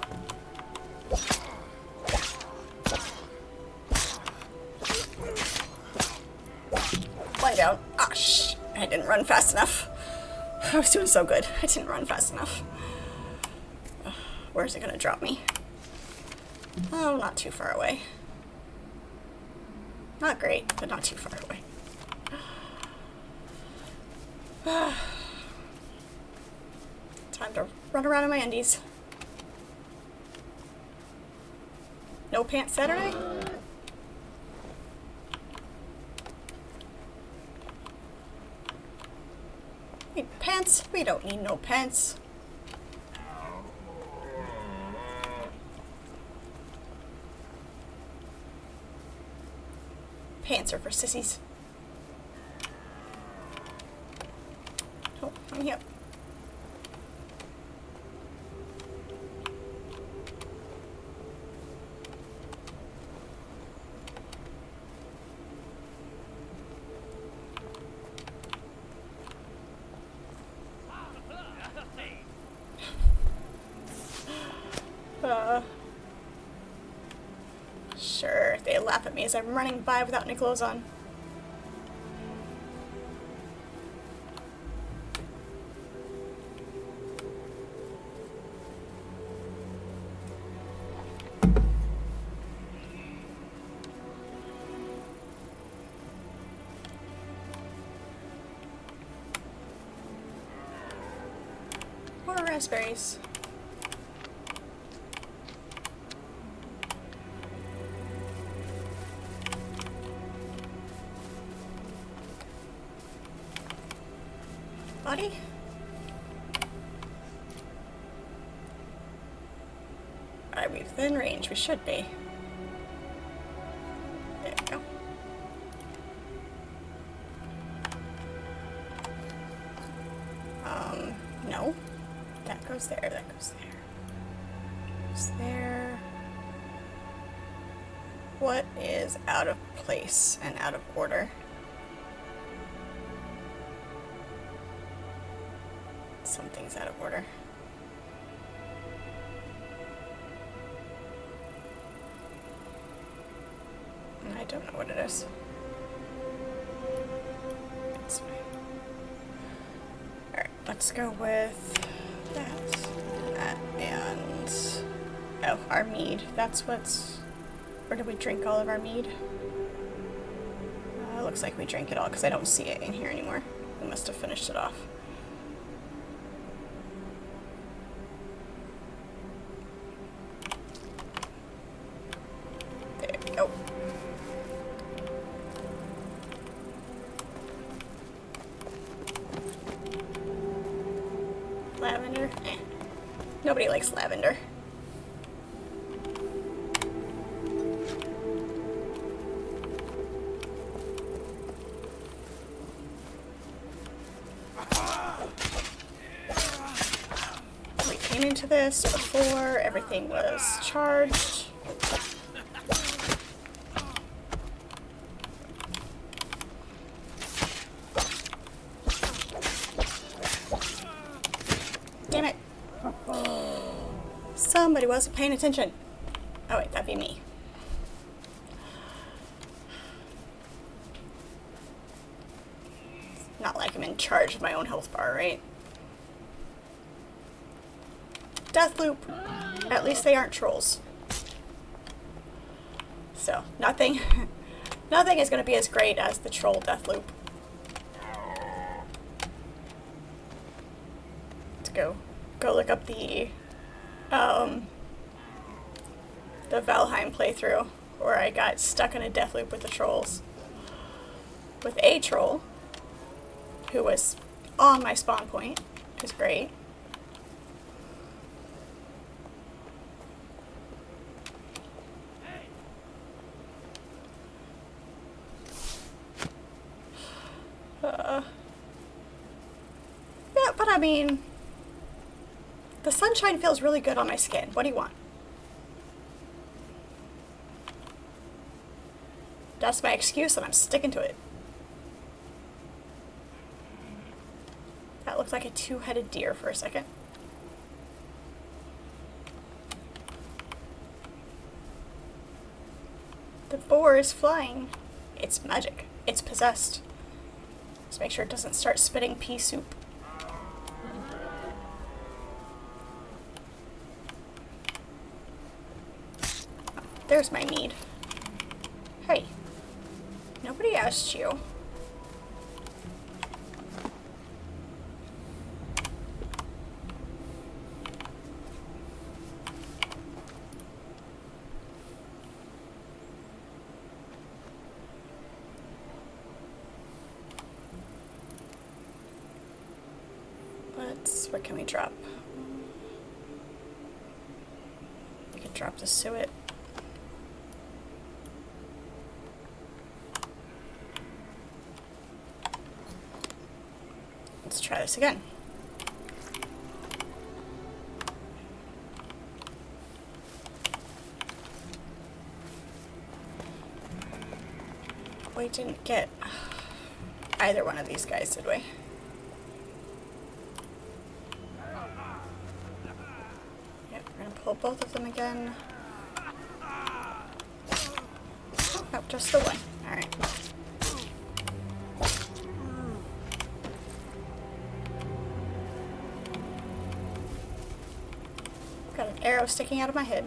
One down. Ah, shh. I didn't run fast enough. I was doing so good. I didn't run fast enough. Where's it gonna drop me? Oh, not too far away. Not great, but not too far away. Time to run around in my undies. No pants Saturday? Need pants? We don't need no pants. Pants are for sissies. Oh, I'm here. Sure, they laugh at me as I'm running by without any clothes on. More raspberries. Body? Within range, we should be. There we go. No. That goes there, that goes there. Goes there. What is out of place and out of order? Something's out of order. I don't know what it is. It's fine. Alright, let's go with that, and... oh, our mead. That's what's... where did we drink all of our mead? Looks like we drank it all, because I don't see it in here anymore. We must have finished it off. There we go. Lavender? Eh. Nobody likes lavender. We came into this before everything was charged. Damn it. Somebody wasn't paying attention. Oh wait, that'd be me. Not like I'm in charge of my own health bar, right? Death loop. At least they aren't trolls. So, nothing is going to be as great as the troll death loop. Let's go look up the Valheim playthrough where I got stuck in a death loop with the trolls. With a troll who was on my spawn point. It was great. Yeah, but I mean, the sunshine feels really good on my skin. What do you want? That's my excuse and I'm sticking to it. That looked like a two-headed deer for a second. The boar is flying. It's magic. It's possessed. Just make sure it doesn't start spitting pea soup. Oh, there's my mead. Hey. Nobody asked you. What can we drop? We could drop the suet. Let's try this again. We didn't get either one of these guys, did we? Pull both of them again. Nope, just the one. Alright. Got an arrow sticking out of my head.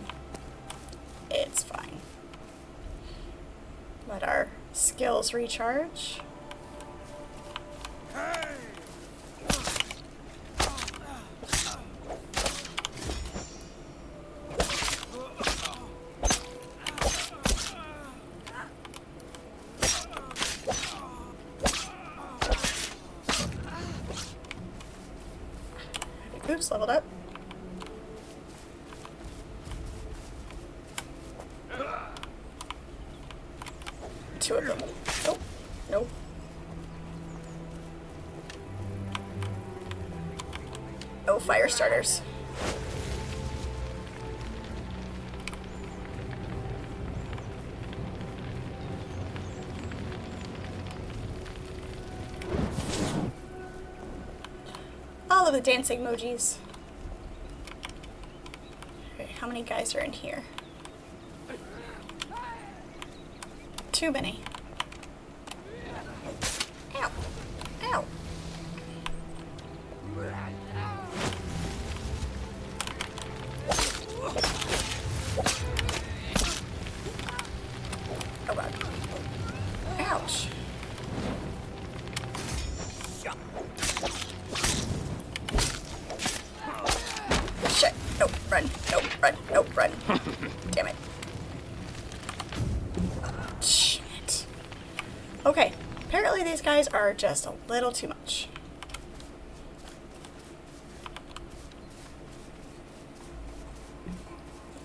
It's fine. Let our skills recharge. Oops, leveled up. no fire starters. All of the dancing emojis. Okay, how many guys are in here? Too many. Ow. Ow. Oh god. Ouch. Shit. Nope, run. Nope, run. Nope, run. Damn it. Shit. Okay. Apparently these guys are just a little too much.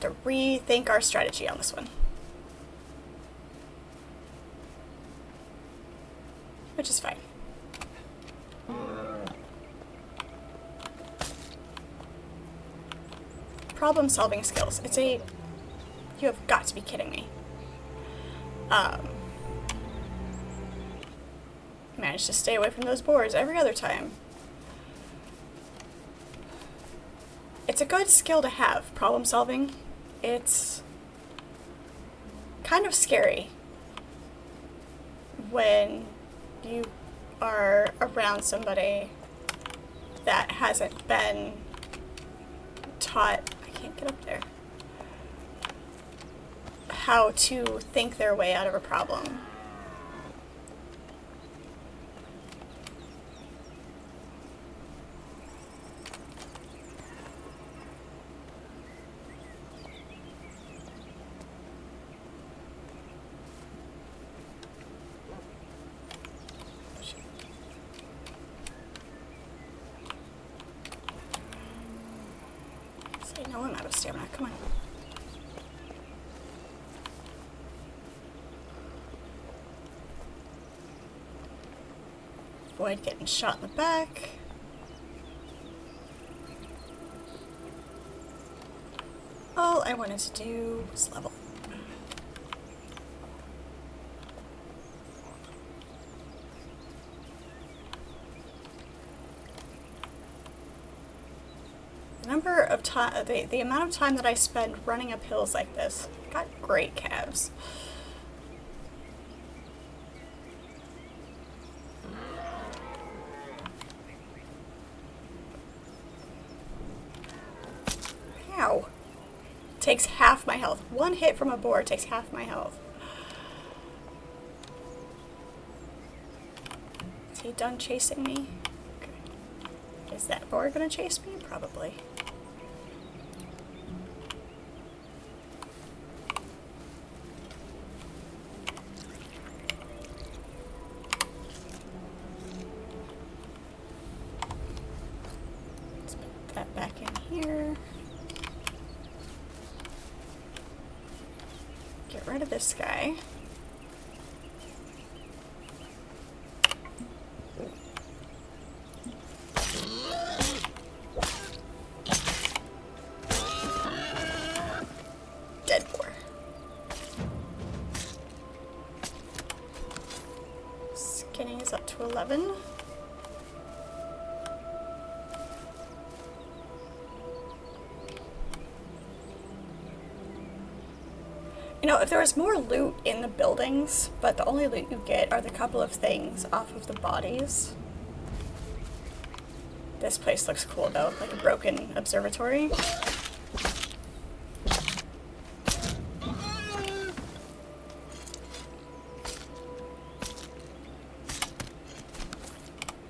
To rethink our strategy on this one. Which is fine. Problem solving skills. It's a... You have got to be kidding me. Managed to stay away from those boars every other time. It's a good skill to have, problem solving. It's kind of scary when you are around somebody that hasn't been taught, I can't get up there, how to think their way out of a problem. No, I'm out of stamina. Come on. Avoid getting shot in the back. All I wanted to do was level. Number of time, the amount of time that I spend running up hills like this. Got great calves. Ow. Takes half my health. One hit from a boar takes half my health. Is he done chasing me? Okay. Is that boar gonna chase me? Probably. Back in here. Get rid of this guy. Dead boar. Skinning is up to 11. You know, if there was more loot in the buildings, but the only loot you get are the couple of things off of the bodies. This place looks cool though, like a broken observatory.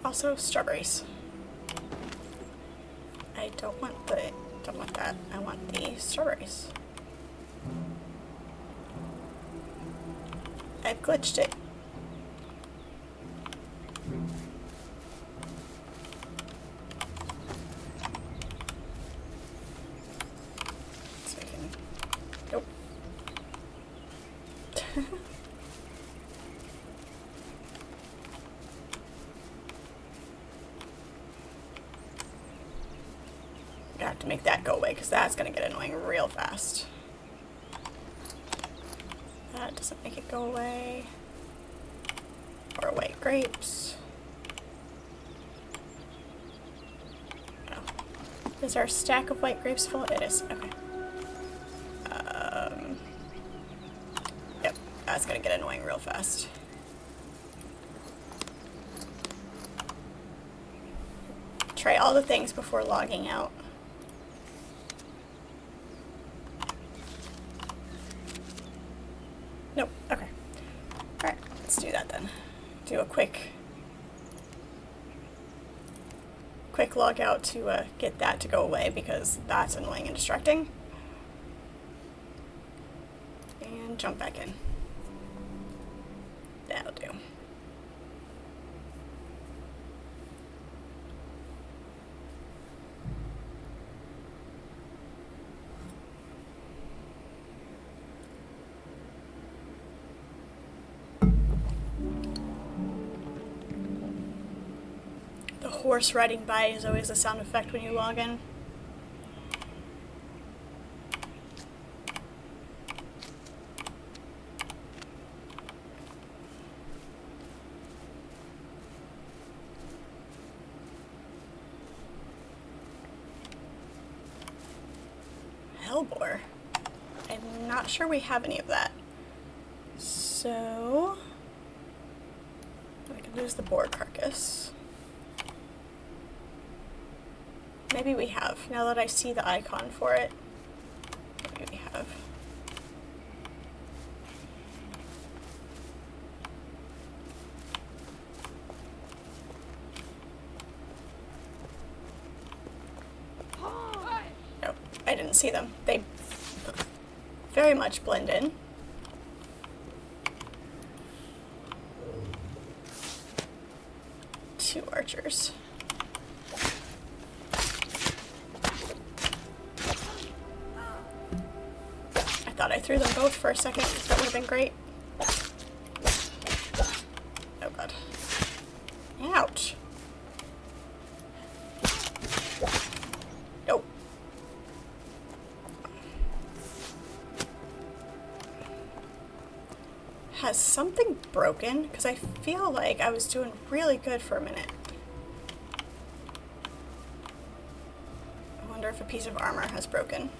Also, strawberries. I don't want that. I want the strawberries. I've glitched it. So I can... Nope. have to make that go away because that's going to get annoying real fast. That doesn't make it go away. Or white grapes. Oh. Is our stack of white grapes full? It is. Okay. Yep. That's going to get annoying real fast. Try all the things before logging out. Nope. Okay. Alright, let's do that then. Do a quick log out to get that to go away because that's annoying and distracting. And jump back in. That'll do. Horse riding by is always a sound effect when you log in. Hellboar. I'm not sure we have any of that. So I could lose the boar carcass. Maybe we have, now that I see the icon for it. Maybe we have. Nope, I didn't see them. They very much blend in. Two archers. Thought I threw them both for a second. That would have been great. Oh god. Ouch. Nope. Has something broken? Because I feel like I was doing really good for a minute. I wonder if a piece of armor has broken.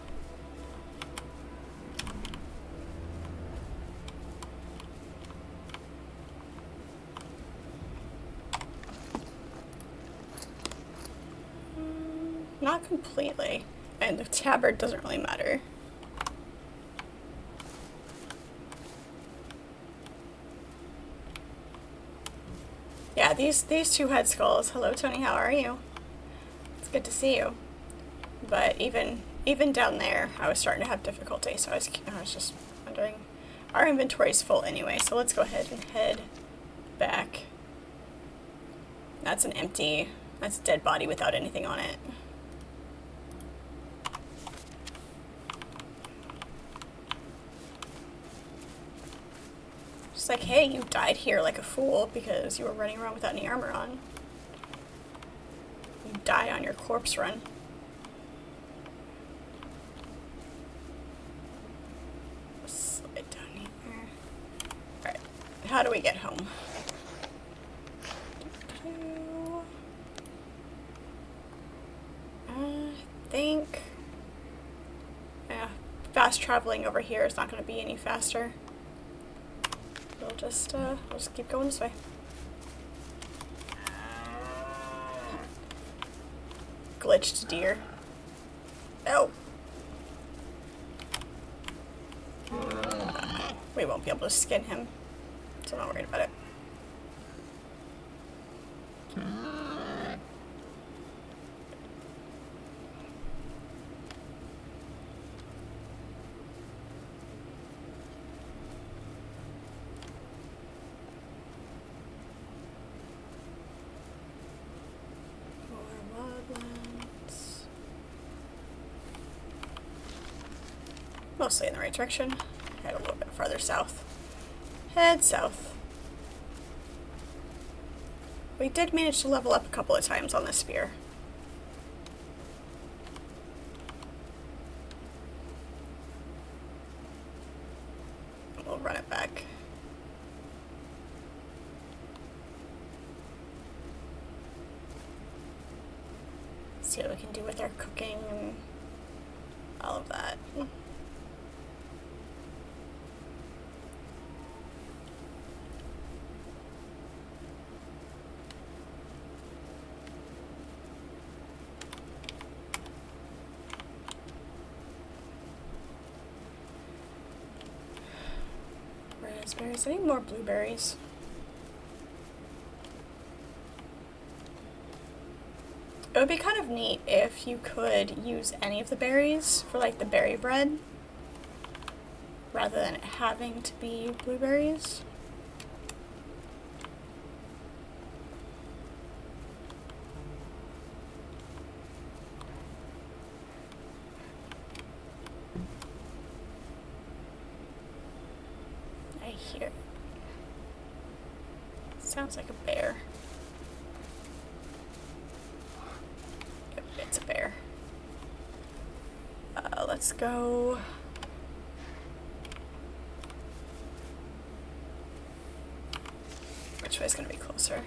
Not completely, and the tabard doesn't really matter. Yeah, these two head skulls. Hello, Tony. How are you? It's good to see you. But even down there, I was starting to have difficulty. So I was just wondering. Our inventory's full anyway, so let's go ahead and head back. That's an empty. That's a dead body without anything on it. It's like, hey, you died here like a fool because you were running around without any armor on. You die on your corpse run. Slide down here. Alright, how do we get home? I think... yeah, fast traveling over here is not going to be any faster. We'll just keep going this way. Glitched deer. Oh! We won't be able to skin him, so I'm not worried about it. Mostly in the right direction. Head a little bit farther south. Head south. We did manage to level up a couple of times on this spear. See what we can do with our cooking and all of that. Raspberries. I need more blueberries. It would be kind of neat if you could use any of the berries for like the berry bread rather than it having to be blueberries. I hear it. Sounds like a bear. It's a bear. Let's go. Which way is going to be closer?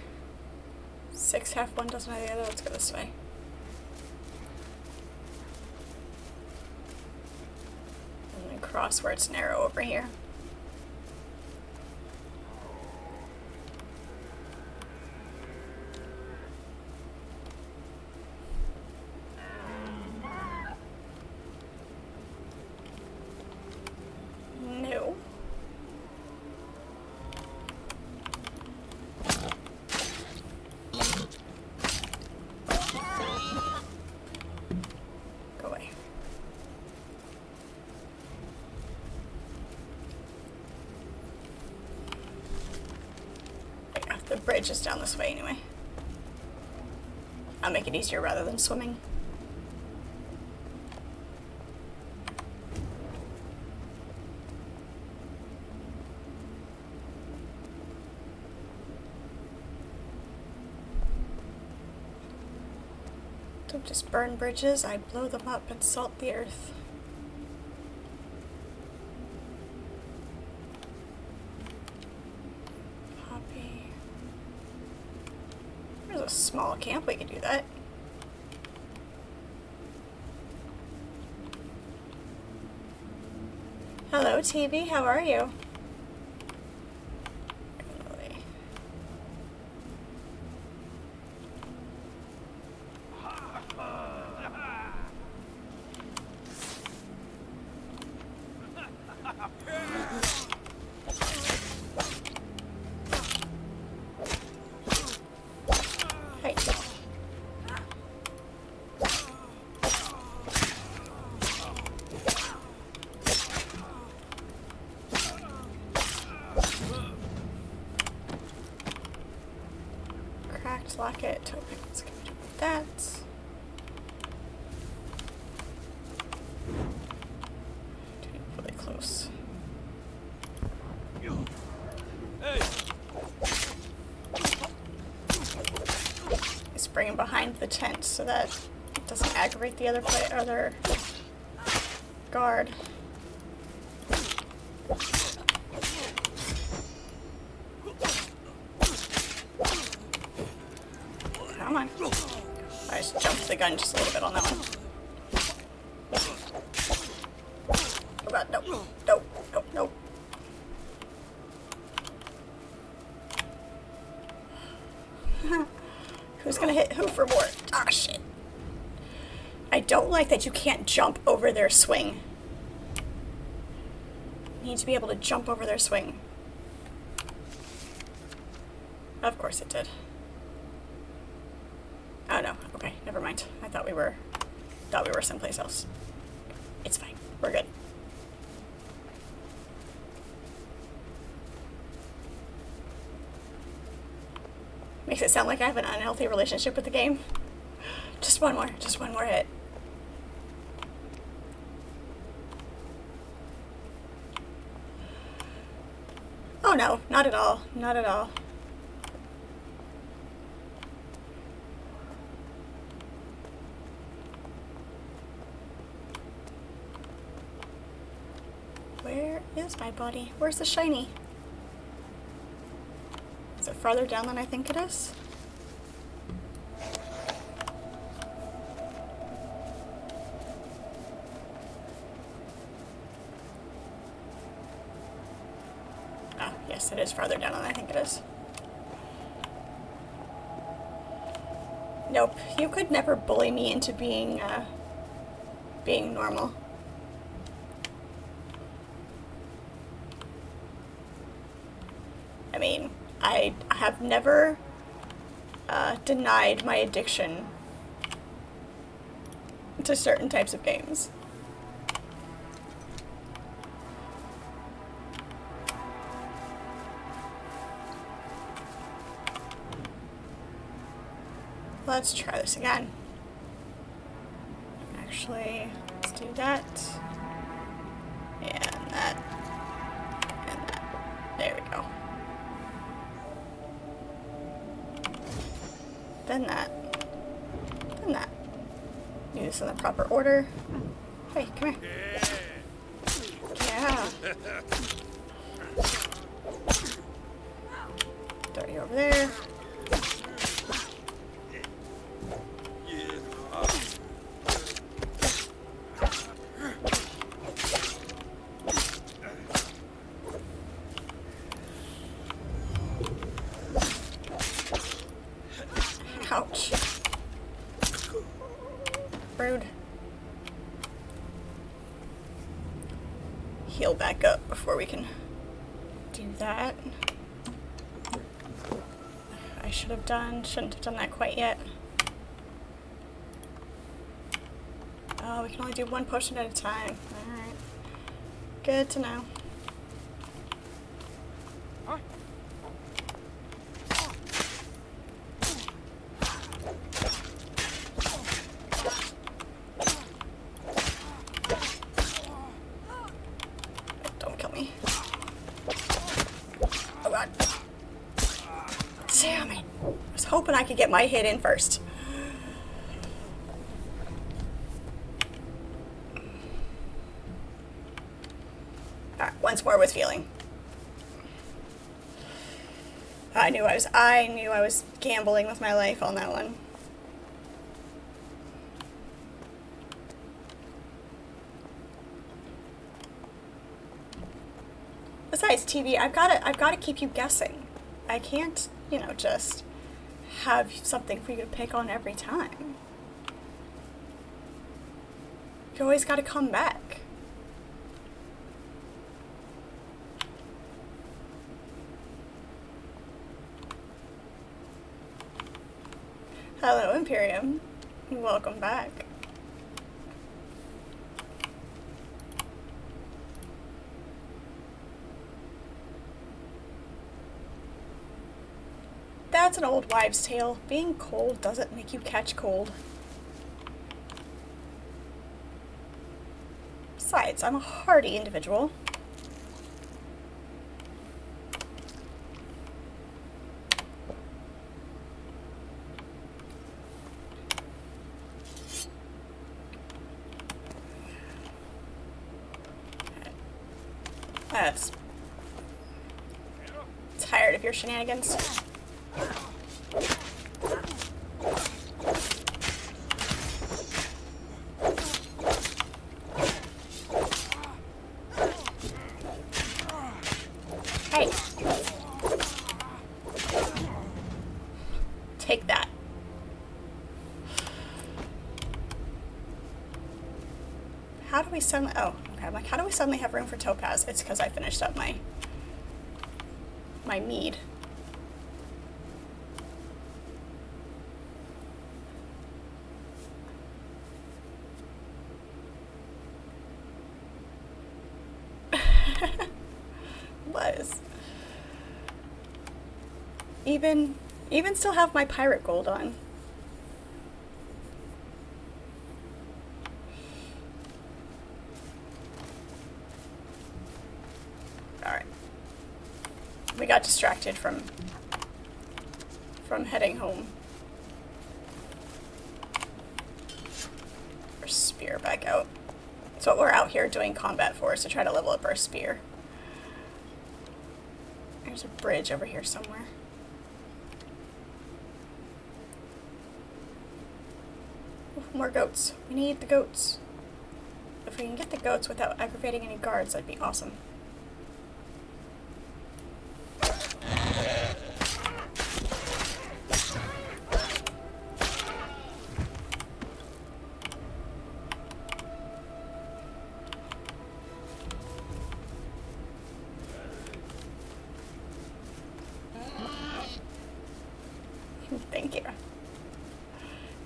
6, half one, doesn't have the other. Let's go this way. And then cross where it's narrow over here. The bridge is down this way anyway. I'll make it easier rather than swimming. Don't just burn bridges, I blow them up and salt the earth. A small camp, we could do that. Hello, TV, how are you? Lock it. Token. Let's go do that. Really close. Hey. Let's bring him behind the tent so that it doesn't aggravate the other guard. Come on. I just jumped the gun just a little bit on that one. Oh god, no. No, no, no. Who's gonna hit who for more? Ah, shit. I don't like that you can't jump over their swing. You need to be able to jump over their swing. Of course it did. Oh no, okay, never mind. I thought we were someplace else. It's fine, we're good. Makes it sound like I have an unhealthy relationship with the game. Just one more hit. Oh no, not at all, not at all. Where is my body? Where's the shiny? Is it farther down than I think it is? guess it is farther down than I think it is. Nope, you could never bully me into being normal. I mean, I have never denied my addiction to certain types of games. Let's try this again. Actually, let's do that. And that. And that. There we go. Then that. Then that. Do this in the proper order. Hey, come here. Yeah. Throw you over there. Ouch. Rude. Heal back up before we can do that. I shouldn't have done that quite yet. Oh, we can only do one potion at a time. Alright. Good to know. Don't kill me. Oh god. Damn it. I was hoping I could get my hit in first. Alright, once more with feeling. I knew I was gambling with my life on that one. Besides, TV, I've gotta keep you guessing. I can't, you know, just have something for you to pick on every time. You always gotta come back. Hello, Imperium. Welcome back. That's an old wives' tale. Being cold doesn't make you catch cold. Besides, I'm a hardy individual. That's tired of your shenanigans. Hey. Take that. How do we suddenly... Oh, okay. I'm like, how do we suddenly have room for topaz? It's because I finished up my mead. Was. Even still have my pirate gold on. Alright. We got distracted from heading home. Our spear back out. That's what we're out here doing combat for, is to try to level up our spear. There's a bridge over here somewhere. Ooh, more goats. We need the goats. If we can get the goats without aggravating any guards, that'd be awesome.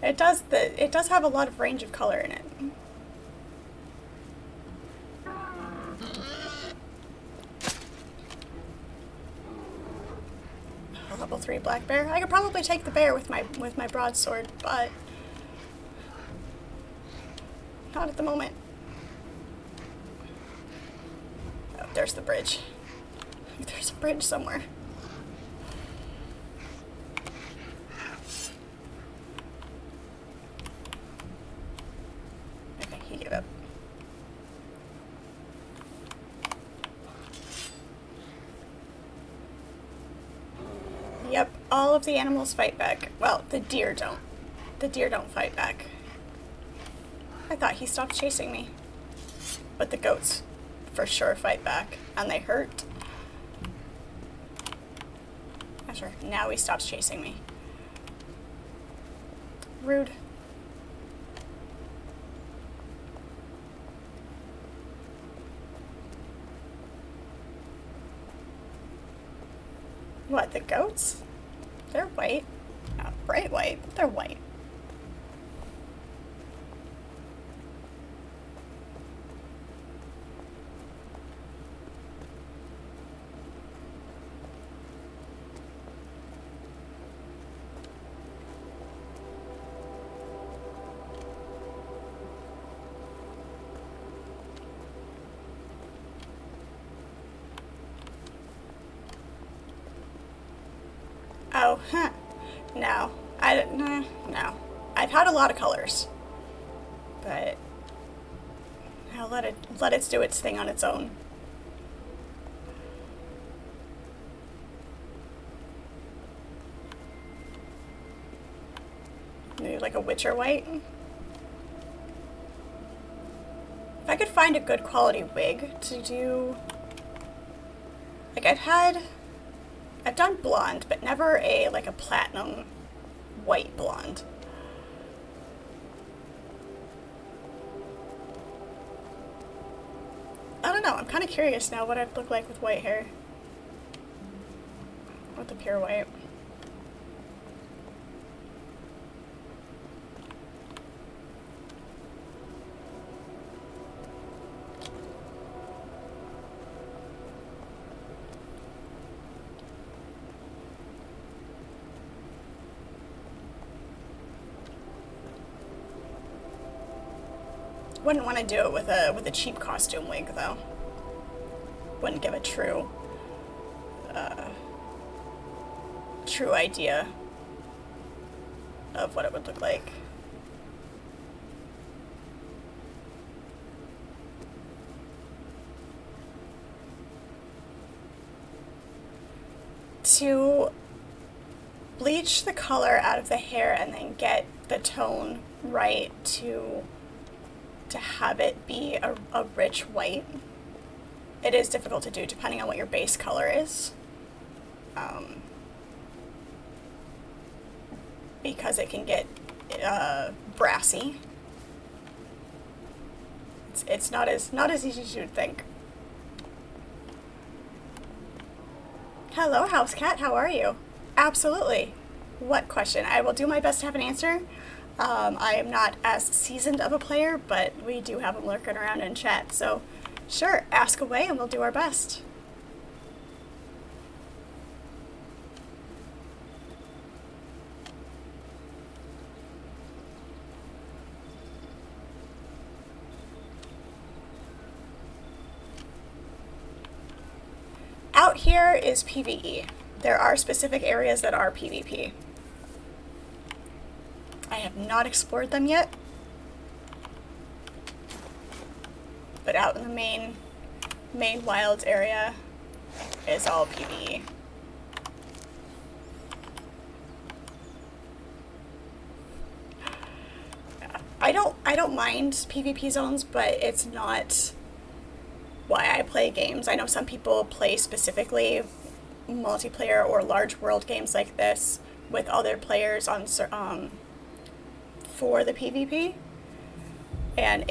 It does have a lot of range of color in it. A level 3 black bear. I could probably take the bear with my broadsword, but not at the moment. Oh, there's the bridge. There's a bridge somewhere. Okay, he gave up. Yep, all of the animals fight back. Well, the deer don't. The deer don't fight back. I thought he stopped chasing me. But the goats for sure fight back, and they hurt. Sure, now he stops chasing me. Rude. What, the goats? They're white. Not bright white, but they're white. Oh, huh. No. No. I've had a lot of colors. But I'll let it do its thing on its own. Maybe like a Witcher white. If I could find a good quality wig to do, like I've done blonde, but never like a platinum white blonde. I don't know, I'm kind of curious now what I'd look like with white hair. With the pure white. Wouldn't want to do it with a cheap costume wig though. Wouldn't give a true idea of what it would look like. To bleach the color out of the hair and then get the tone right to have it be a rich white. It is difficult to do depending on what your base color is. Because it can get brassy. It's not as easy as you'd think. Hello, House Cat, how are you? Absolutely. What question? I will do my best to have an answer. I am not as seasoned of a player, but we do have them lurking around in chat, so sure, ask away and we'll do our best. Out here is PvE. There are specific areas that are PvP. I have not explored them yet, but out in the main wilds area is all PvE. I don't mind PvP zones, but it's not why I play games. I know some people play specifically multiplayer or large world games like this with other players on for the PvP, and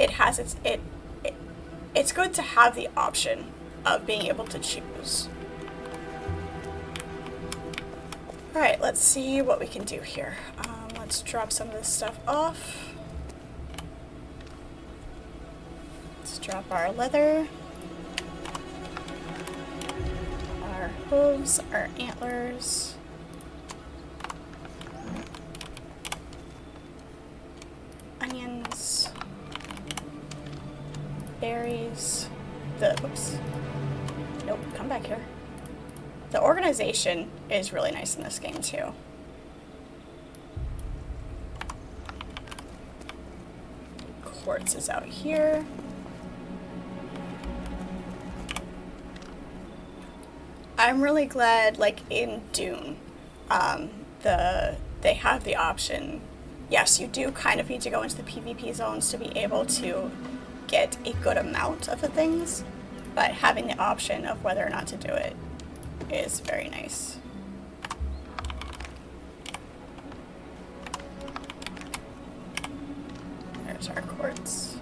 it's good to have the option of being able to choose. All right, let's see what we can do here. Let's drop some of this stuff off. Let's drop our leather, our hooves, our antlers. Onions, berries, oops, nope, come back here. The organization is really nice in this game too. Quartz is out here. I'm really glad, like in Dune, they have the option. Yes, you do kind of need to go into the PvP zones to be able to get a good amount of the things, but having the option of whether or not to do it is very nice. There's our quartz.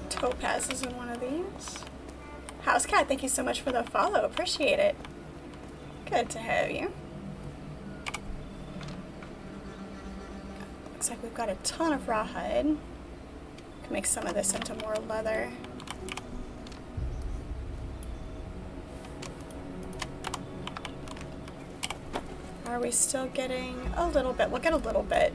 Topaz is in one of these. House Cat, thank you so much for the follow. Appreciate it. Good to have you. Looks like we've got a ton of rawhide. Can make some of this into more leather. Are we still getting a little bit? We'll get a little bit.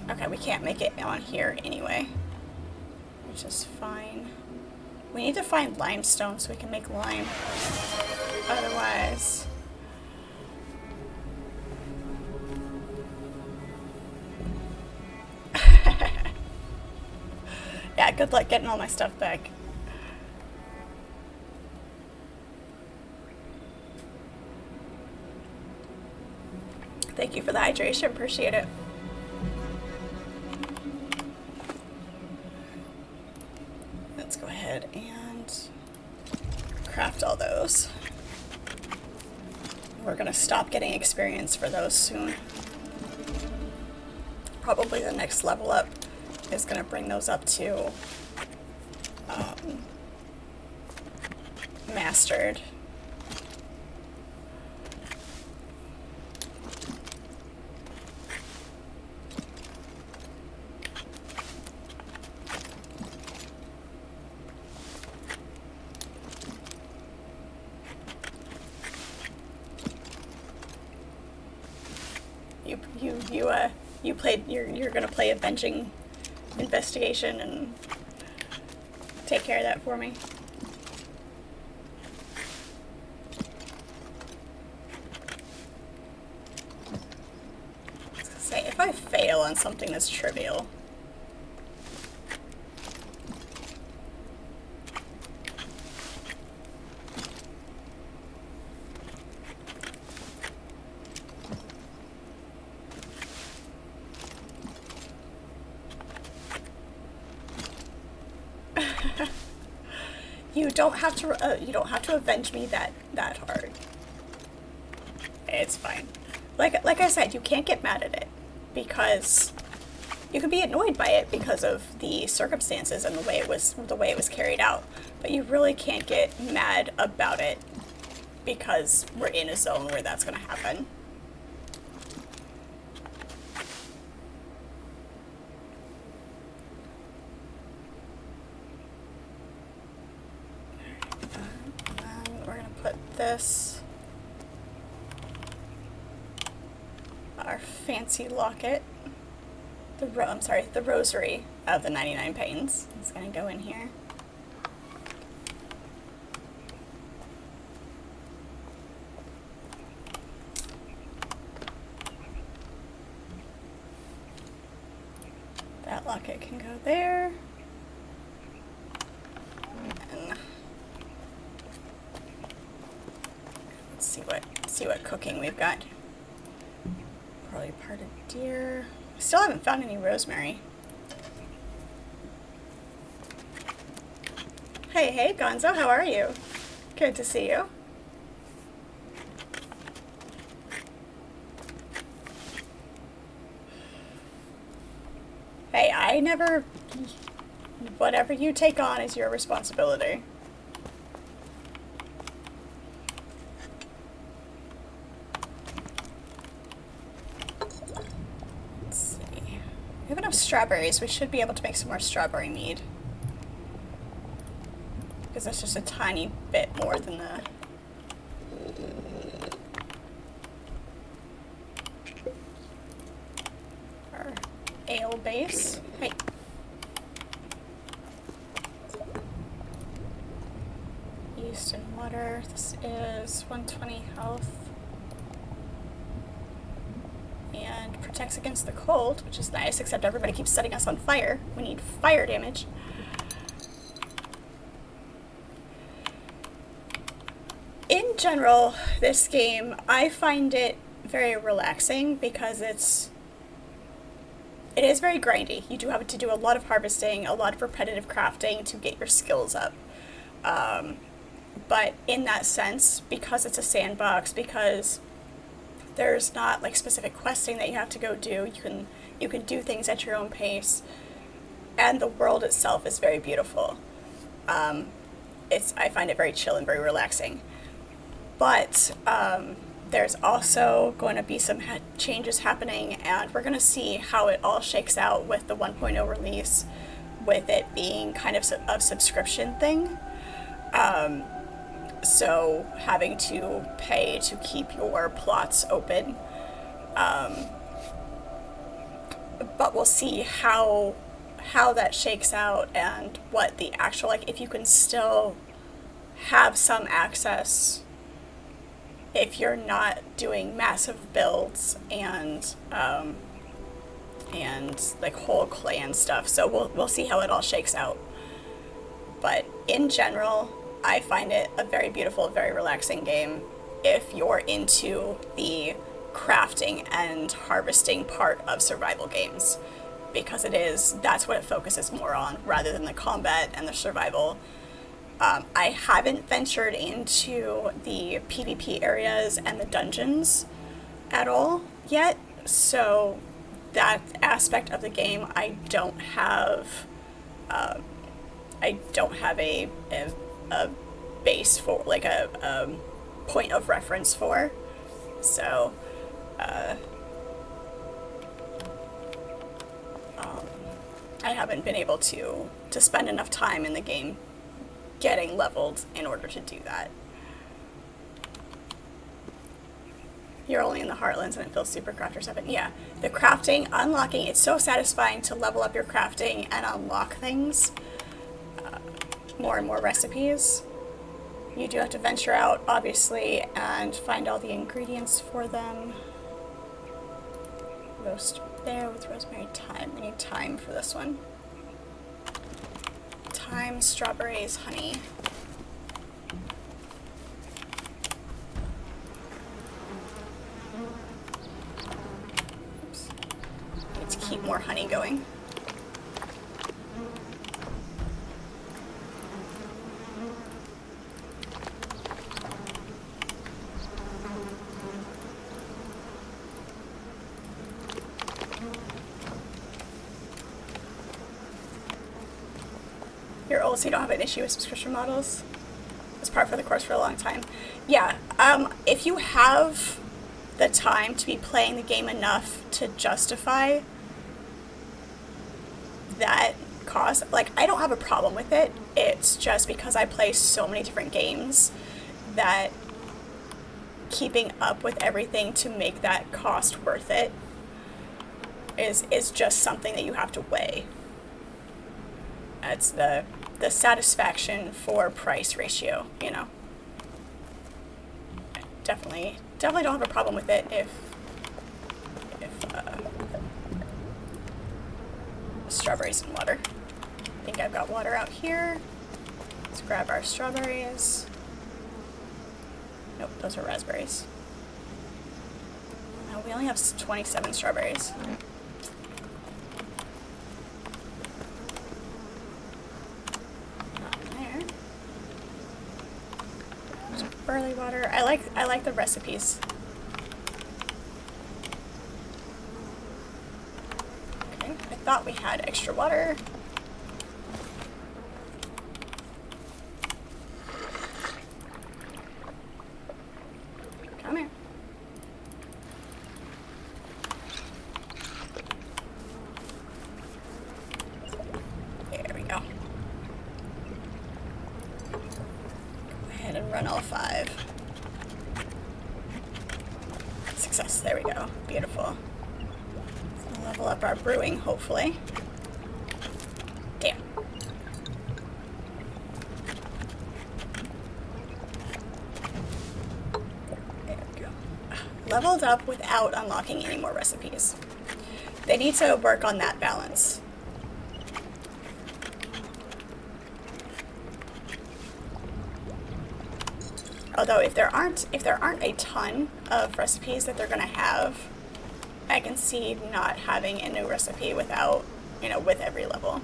Okay, we can't make it on here anyway, which is fine. We need to find limestone so we can make lime. Otherwise... yeah, good luck getting all my stuff back. Thank you for the hydration, appreciate it. Let's go ahead and craft all those. We're gonna stop getting experience for those soon. Probably the next level up is gonna bring those up to mastered. You're gonna play Avenging Investigation and take care of that for me. I was gonna say, if I fail on something that's trivial, you don't have to avenge me that hard. It's fine. Like I said, you can't get mad at it because you can be annoyed by it because of the circumstances and the way it was carried out. But you really can't get mad about it because we're in a zone where that's going to happen. This, our fancy locket, the rosary of the 99 pains is going to go in here. That locket can go there. And see what cooking we've got. Probably parted deer. Still haven't found any rosemary. Hey Gonzo, how are you? Good to see you. Hey, I never whatever you take on is your responsibility. Let's see. We have enough strawberries. We should be able to make some more strawberry mead. Because that's just a tiny bit more than the... our ale base. Hey. Yeast and water. This is 120 health. And protects against the cold, which is nice, except everybody keeps setting us on fire. We need fire damage. In general, this game, I find it very relaxing because it is very grindy. You do have to do a lot of harvesting, a lot of repetitive crafting to get your skills up. But in that sense, because it's a sandbox, because there's not like specific questing that you have to go do, you can do things at your own pace, and the world itself is very beautiful. I find it very chill and very relaxing. But there's also going to be some changes happening, and we're going to see how it all shakes out with the 1.0 release, with it being kind of a subscription thing. So having to pay to keep your plots open. But we'll see how that shakes out, and what the actual, like, if you can still have some access if you're not doing massive builds and like whole clan stuff. So we'll see how it all shakes out. But in general, I find it a very beautiful, very relaxing game if you're into the crafting and harvesting part of survival games, because that's what it focuses more on rather than the combat and the survival. I haven't ventured into the PvP areas and the dungeons at all yet, so that aspect of the game I don't have a base for, like a point of reference for. So I haven't been able to spend enough time in the game getting leveled in order to do that. You're only in the Heartlands and it feels super crafter 7. Yeah, the crafting, unlocking, it's so satisfying to level up your crafting and unlock things. More and more recipes. You do have to venture out, obviously, and find all the ingredients for them. Roast bear with rosemary, thyme. We need thyme for this one. Thyme, strawberries, honey. Oops. Need to keep more honey going. You're old, so you don't have an issue with subscription models. It's par for the course for a long time. Yeah, if you have the time to be playing the game enough to justify that cost, like, I don't have a problem with it. It's just because I play so many different games that keeping up with everything to make that cost worth it is just something that you have to weigh. It's the satisfaction for price ratio, you know. Definitely don't have a problem with it if strawberries and water. I think I've got water out here. Let's grab our strawberries. Nope, those are raspberries. No, we only have 27 strawberries. Barley water. I like the recipes. Okay, I thought we had extra water. and run all 5. Success, there we go. Beautiful. So level up our brewing, hopefully. Damn. There we go. Leveled up without unlocking any more recipes. They need to work on that balance. Although if there aren't a ton of recipes that they're gonna have, I can see not having a new recipe without, you know, with every level.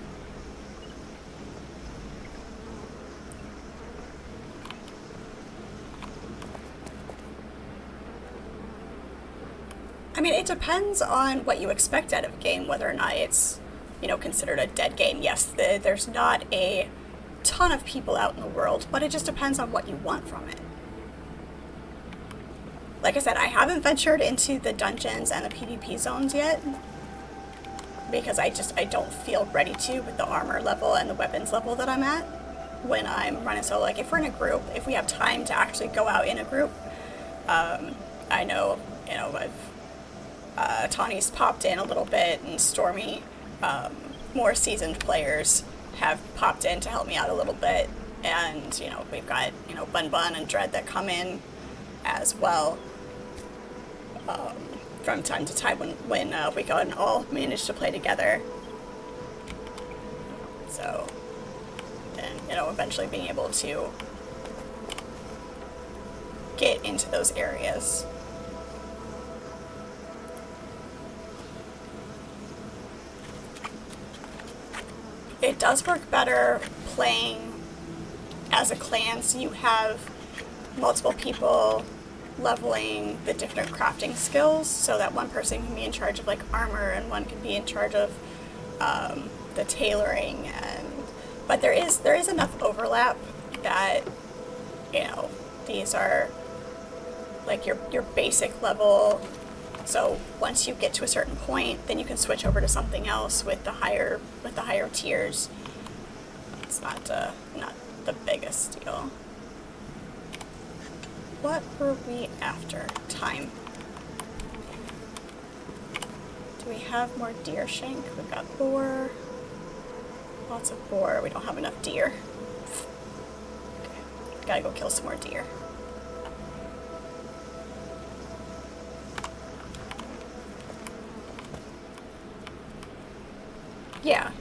I mean, it depends on what you expect out of a game, whether or not it's, you know, considered a dead game. Yes, there's not a ton of people out in the world, but it just depends on what you want from it. Like I said, I haven't ventured into the dungeons and the PvP zones yet, because I don't feel ready to with the armor level and the weapons level that I'm at when I'm running solo. Like, if we're in a group, if we have time to actually go out in a group, I know, you know, Tawny's popped in a little bit, and Stormy, more seasoned players have popped in to help me out a little bit, and, you know, we've got, you know, Bun Bun and Dread that come in as well, from time to time when we can all manage to play together. So, and, you know, eventually being able to get into those areas. It does work better playing as a clan, so you have multiple people leveling the different crafting skills, so that one person can be in charge of like armor and one can be in charge of the tailoring, but there is enough overlap that, you know, these are like your basic level. So once you get to a certain point, then you can switch over to something else with the higher tiers. It's not the biggest deal. What were we after? Time. Do we have more deer shank? We've got boar. Lots of boar. We don't have enough deer. Okay. Gotta go kill some more deer. Yeah.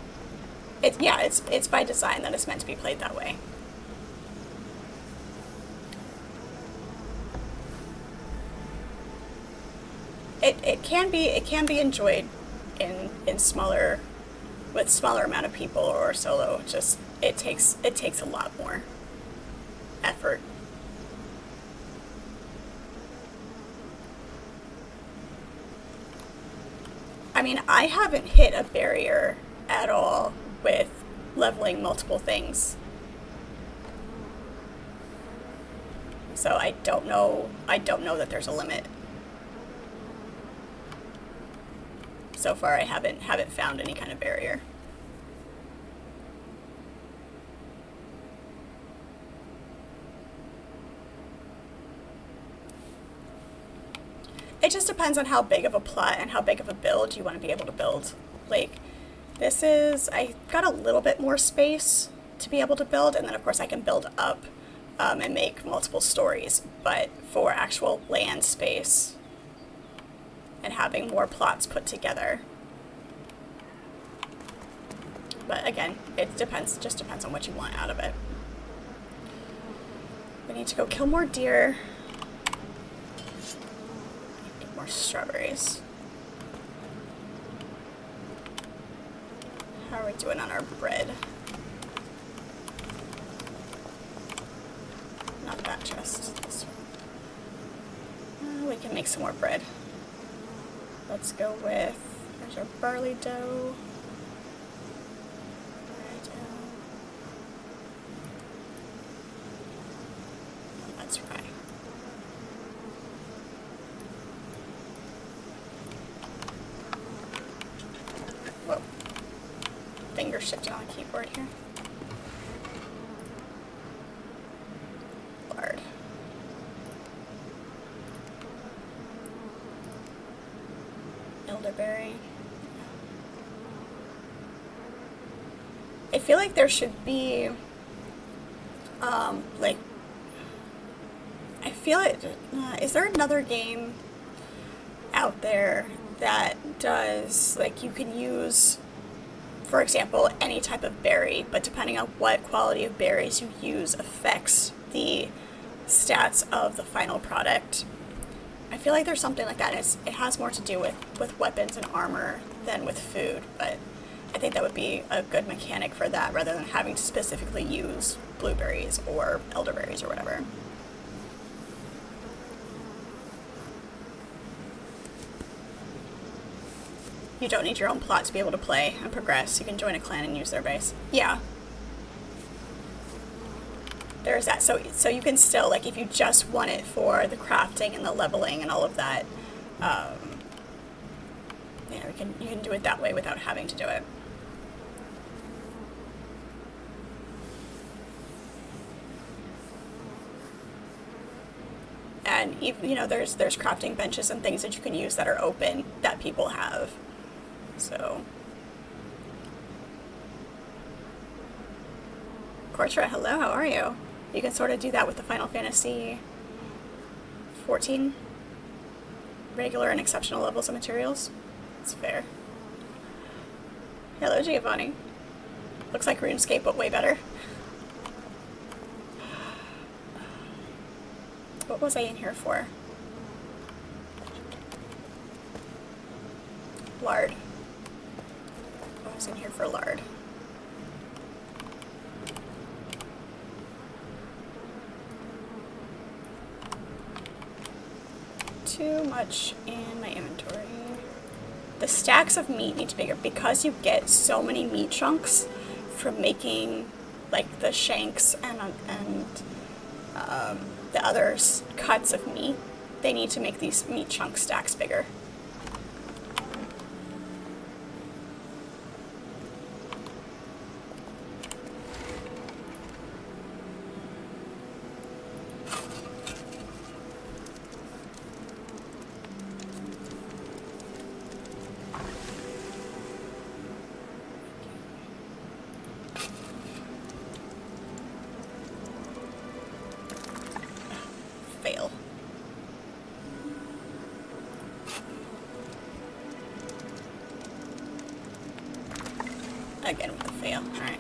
It's by design that it's meant to be played that way. It can be enjoyed in smaller, with smaller amount of people or solo. Just it takes a lot more effort. I mean, I haven't hit a barrier at all with leveling multiple things. So I don't know that there's a limit. So far I haven't found any kind of barrier. It just depends on how big of a plot and how big of a build you want to be able to build. Like, this is, I got a little bit more space to be able to build, and then of course I can build up and make multiple stories, but for actual land space and having more plots put together. But again, it just depends on what you want out of it. We need to go kill more deer. Get more strawberries. How are we doing on our bread? Not that chest. This one. We can make some more bread. Let's go with, there's our barley dough. Oh, that's right. Whoa. Finger shifting on the keyboard here. Lard. elderberry. I feel like there should be, like, I feel it, is there another game out there that does, like, you can use, for example, any type of berry, but depending on what quality of berries you use affects the stats of the final product. I feel like there's something like that. It has more to do with weapons and armor than with food, but I think that would be a good mechanic for that rather than having to specifically use blueberries or elderberries or whatever. You don't need your own plot to be able to play and progress. You can join a clan and use their base. Yeah. There's that. So you can still, like, if you just want it for the crafting and the leveling and all of that, you know, you can do it that way without having to do it. And even, you know, there's crafting benches and things that you can use that are open that people have. So, Cortra, hello, how are you? You can sort of do that with the Final Fantasy 14 regular and exceptional levels of materials. It's fair. Hello, Giovanni. Looks like RuneScape, but way better. What was I in here for? Lard. I was in here for lard. Too much in my inventory. The stacks of meat need to be bigger because you get so many meat chunks from making, like, the shanks and the other cuts of meat. They need to make these meat chunk stacks bigger. Fail. Again with the fail. Alright.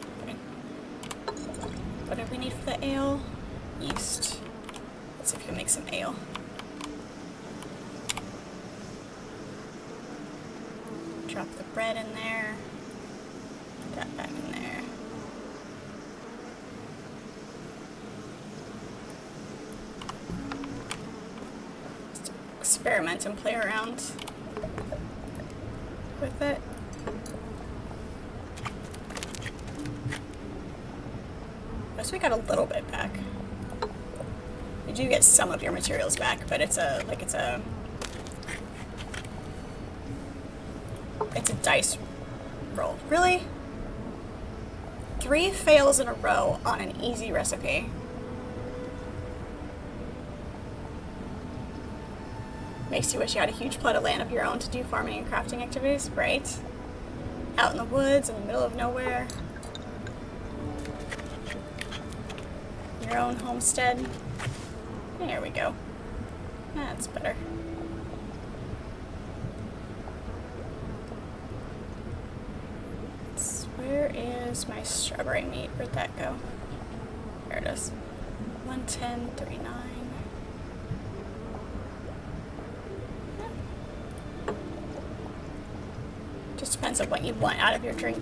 What do we need for the ale? Yeast. Let's see if we can make some ale. Drop the bread in there. Put that back in there. Just experiment and play around with it. So we got a little bit back. You do get some of your materials back, but it's a dice roll. Really? 3 fails in a row on an easy recipe. Makes you wish you had a huge plot of land of your own to do farming and crafting activities, right? Out in the woods, in the middle of nowhere. Your own homestead. There we go. That's better. Where is my strawberry meat? Where'd that go? There it is. 110.39. Just depends on what you want out of your drink.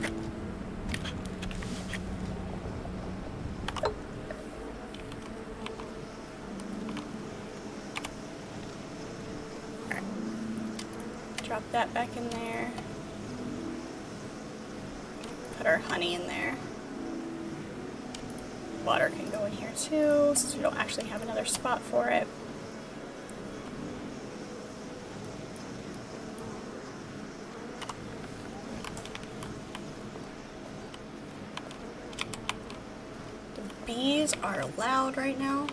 Drop that back in there. Put our honey in there. Water can go in here too, since we don't actually have another spot for it. The bees are loud right now.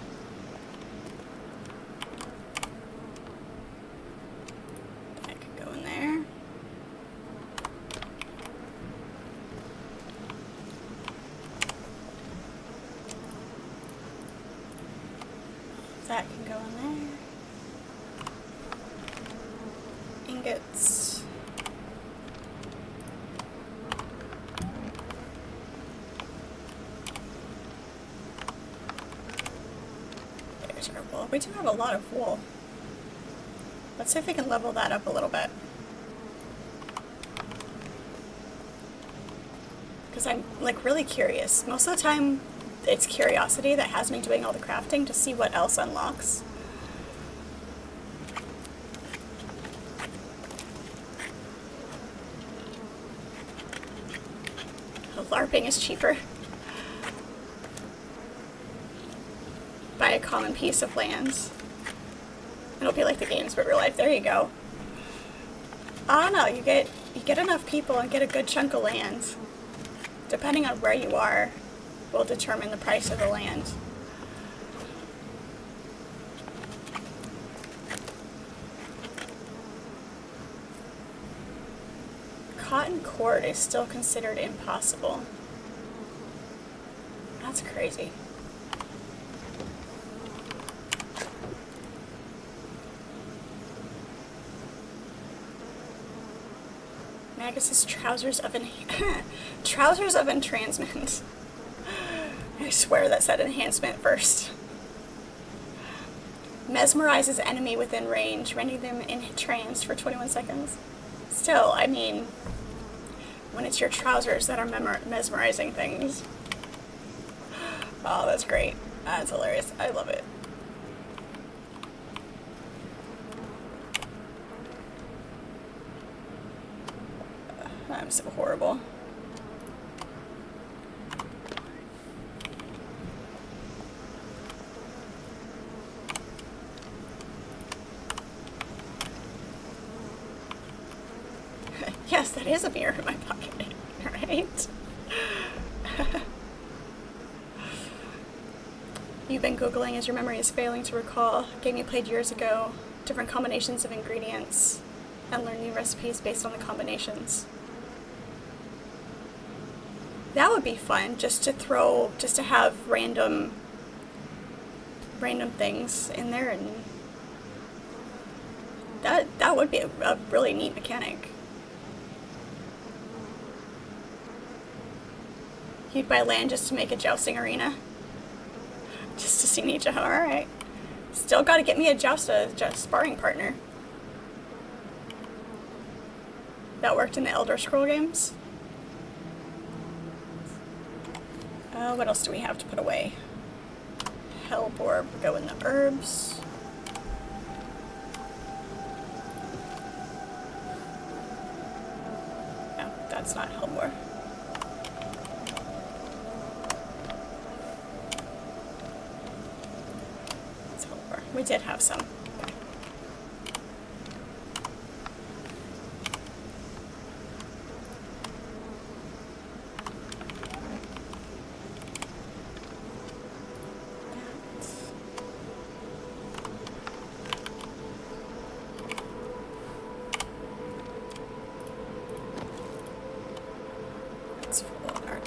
that can go in there. Ingots. There's our wool. We do have a lot of wool. Let's see if we can level that up a little bit. Because I'm like really curious. Most of the time it's curiosity that has me doing all the crafting to see what else unlocks. LARPing is cheaper. Buy a common piece of land. It'll be like the games, but real life. There you go. I don't know. You get enough people and get a good chunk of land. Depending on where you are, will determine the price of the land. Cotton cord is still considered impossible. That's crazy. Magus's trousers of trousers of entrancement. I swear that said enhancement first. Mesmerizes enemy within range, rendering them entranced for 21 seconds. Still, I mean, when it's your trousers that are mesmerizing things. Oh, that's great. That's hilarious. I love it. I'm so horrible. Yes, that is a mirror in my pocket, right? You've been Googling as your memory is failing to recall. Game you played years ago, different combinations of ingredients, and learn new recipes based on the combinations. That would be fun, just to have random things in there, and that would be a really neat mechanic. You'd buy land just to make a jousting arena? Just to see each other. Alright. Still gotta get me a sparring partner. That worked in the Elder Scroll games. What else do we have to put away? Hellbore, go in the herbs. No, that's not Hellbore. That's Hellbore. We did have some. Okay.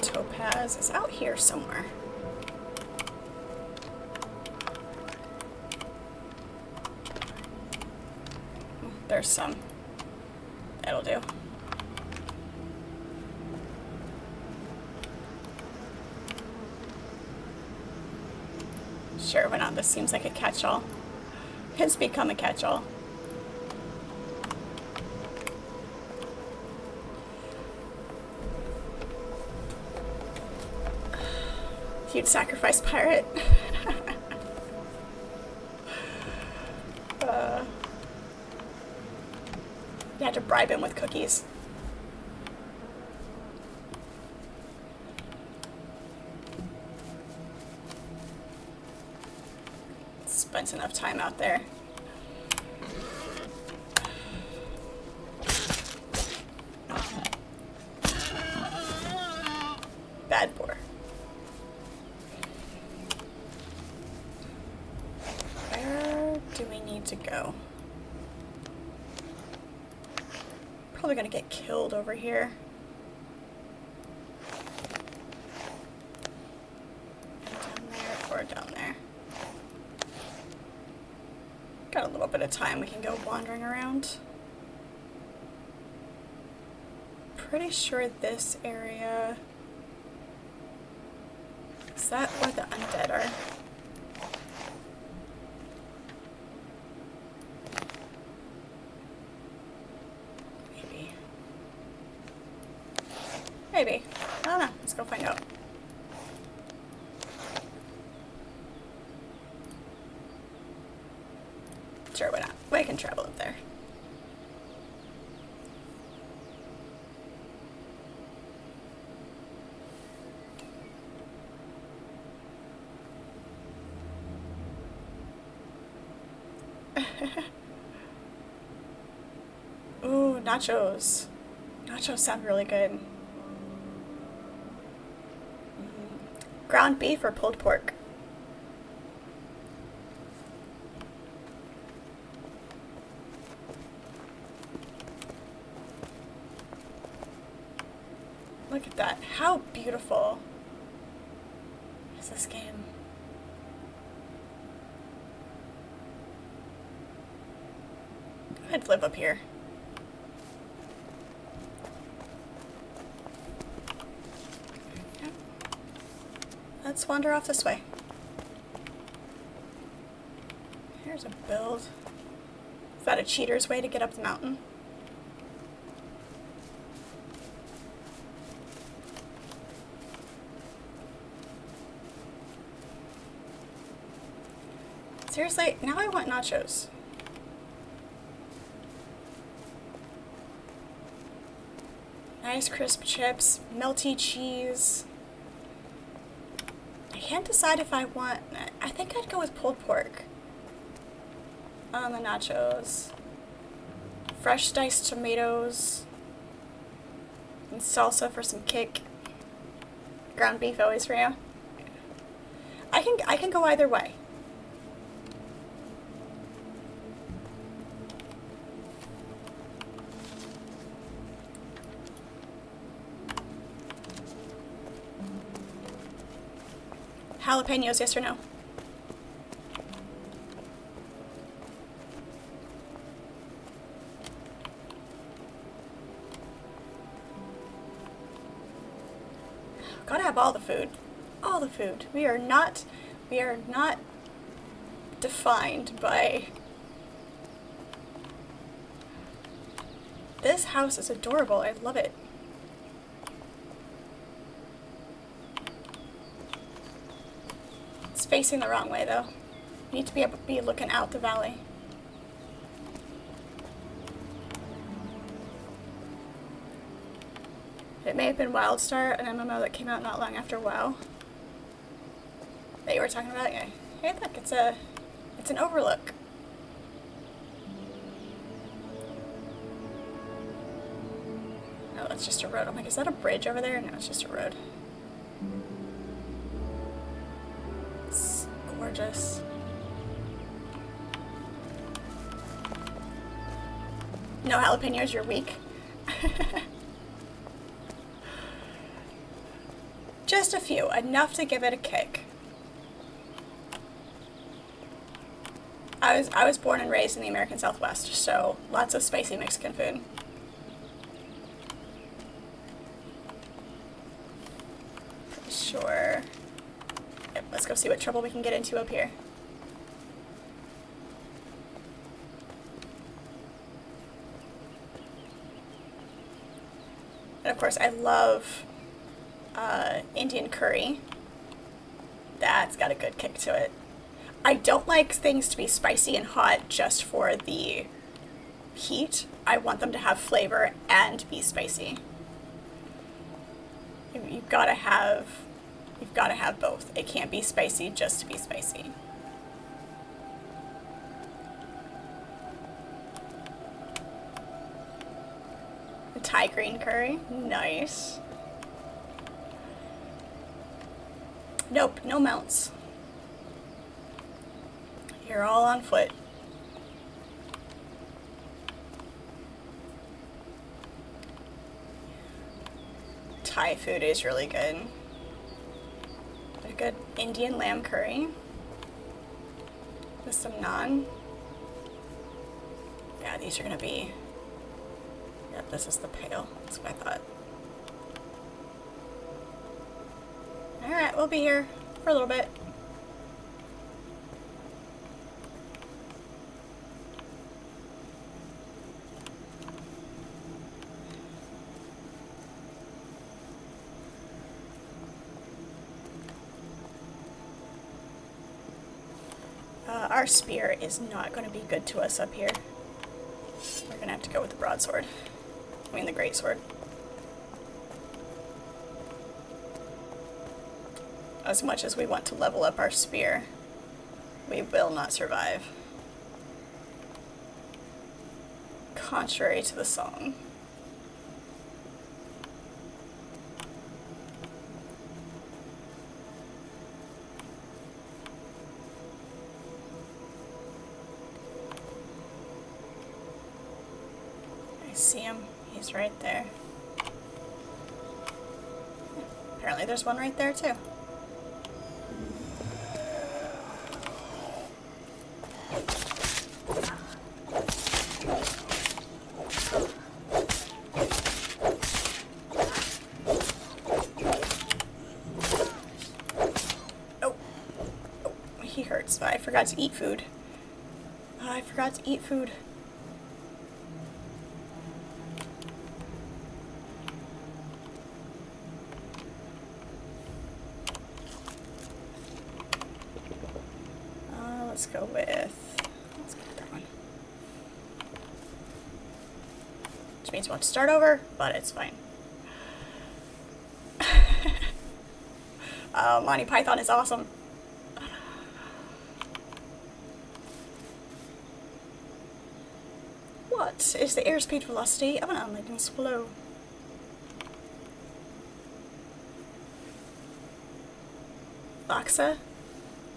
Topaz is out here somewhere. There's some. That'll do. Sure, why not? This seems like a catch-all. It's become a catch-all. You'd sacrifice pirate. You had to bribe him with cookies. Spent enough time out there. Bad boar. Where do we need to go? Probably gonna get killed over here. Down there or down there. a time we can go wandering around. Pretty sure this area... Is that where the undead are? Maybe. Maybe. I don't know. Let's go find out. Sure, why not? We can travel up there. Ooh, nachos. Nachos sound really good. Ground beef or pulled pork? Look at that. How beautiful is this game? I'd live up here. Yep. Let's wander off this way. Here's a build. Is that a cheater's way to get up the mountain? Seriously, now I want nachos. Nice crisp chips, melty cheese. I can't decide if I want... I think I'd go with pulled pork on the nachos. Fresh diced tomatoes. And salsa for some kick. Ground beef always for you. I can go either way. Jalapenos, yes or no? Gotta have all the food. All the food. We are not defined by... This house is adorable. I love it. It's facing the wrong way, though. You need to be able to be looking out the valley. It may have been WildStar, an MMO that came out not long after WoW. That you were talking about? Yeah. Hey, look, it's an overlook. No, it's just a road. I'm like, is that a bridge over there? No, it's just a road. It's gorgeous. No jalapenos, you're weak. Just a few, enough to give it a kick. I was born and raised in the American Southwest, so lots of spicy Mexican food. Sure. Yep, let's go see what trouble we can get into up here. And of course, I love Indian curry. That's got a good kick to it. I don't like things to be spicy and hot just for the heat. I want them to have flavor and be spicy. You've got to have both. It can't be spicy just to be spicy. The Thai green curry, nice. Nope, no mounts. You're all on foot. Thai food is really good. A good Indian lamb curry with some naan. Yeah, these are gonna be... Yep, this is the pail. That's what I thought. Alright, we'll be here for a little bit. Our spear is not going to be good to us up here. We're going to have to go with the broadsword. I mean the greatsword. As much as we want to level up our spear, we will not survive. Contrary to the song. See him. He's right there. Apparently there's one right there too. Oh. Oh, he hurts. I forgot to eat food. I forgot to eat food. Let's go with that one. Which means we'll have to start over, but it's fine. Monty Python is awesome. What is the airspeed velocity of an unladen swallow? Laksa?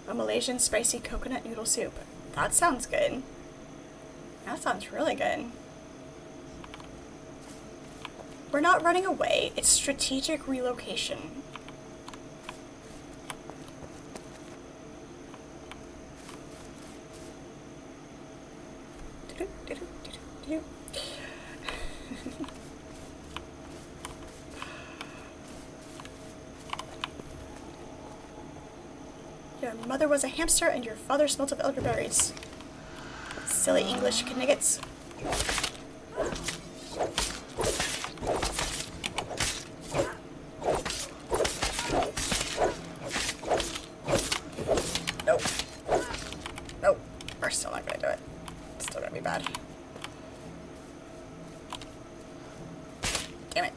A Malaysian spicy coconut noodle soup. That sounds good. That sounds really good. We're not running away. It's strategic relocation. Your mother was a hamster and your father smelt of elderberries. Silly English kniggets. Nope. Nope. We're still not gonna do it. It's still gonna be bad. Damn it.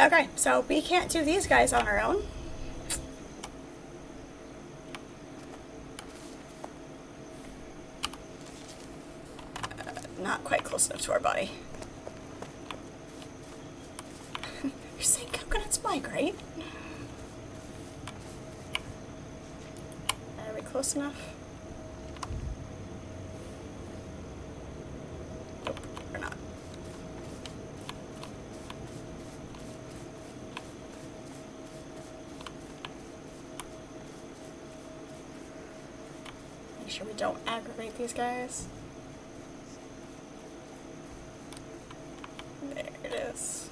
Okay, so we can't do these guys on our own. Not quite close enough to our body. You're saying coconuts migrate? Are we close enough? Nope, we're not. Make sure we don't aggravate these guys. There it is.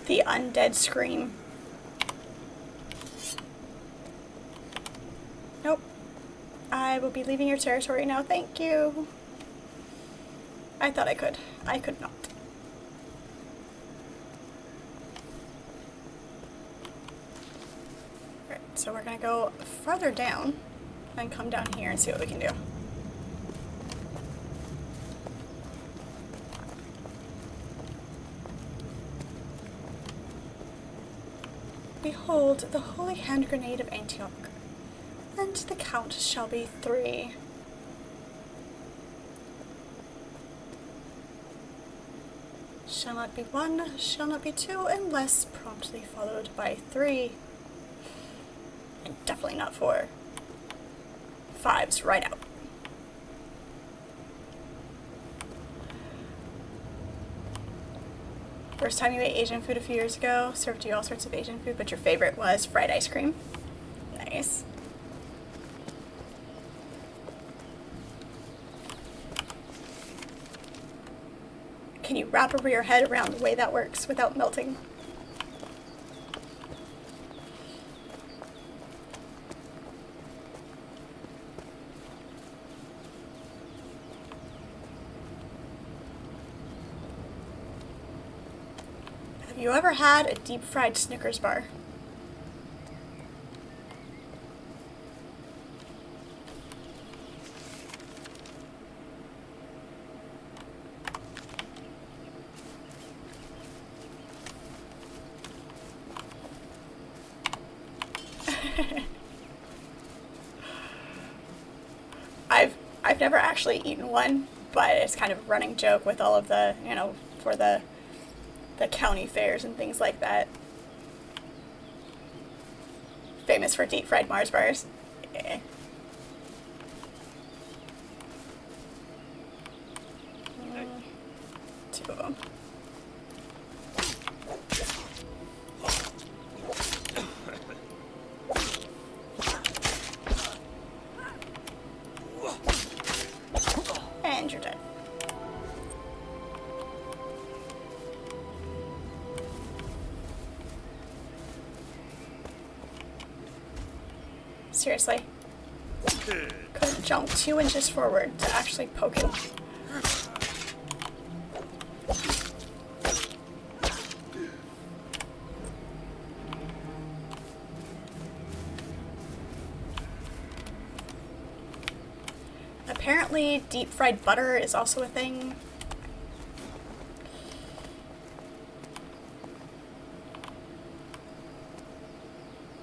The undead scream. Nope. I will be leaving your territory now, thank you. I thought I could. I could not. Alright, so we're gonna go farther down and come down here and see what we can do. Behold, the holy hand grenade of Antioch, and the count shall be 3. Shall not be 1, shall not be 2, unless promptly followed by 3. And definitely not 4. 5's right out. First time you ate Asian food a few years ago, served you all sorts of Asian food, but your favorite was fried ice cream. Nice. Can you wrap over your head around the way that works without melting? Have you ever had a deep fried Snickers bar? I've never actually eaten one, but it's kind of a running joke with all of the, for the county fairs and things like that. Famous for deep fried Mars bars. Yeah. Two of them. And you're dead. Seriously. Couldn't jump 2 inches forward to actually poke him. Apparently, deep fried butter is also a thing.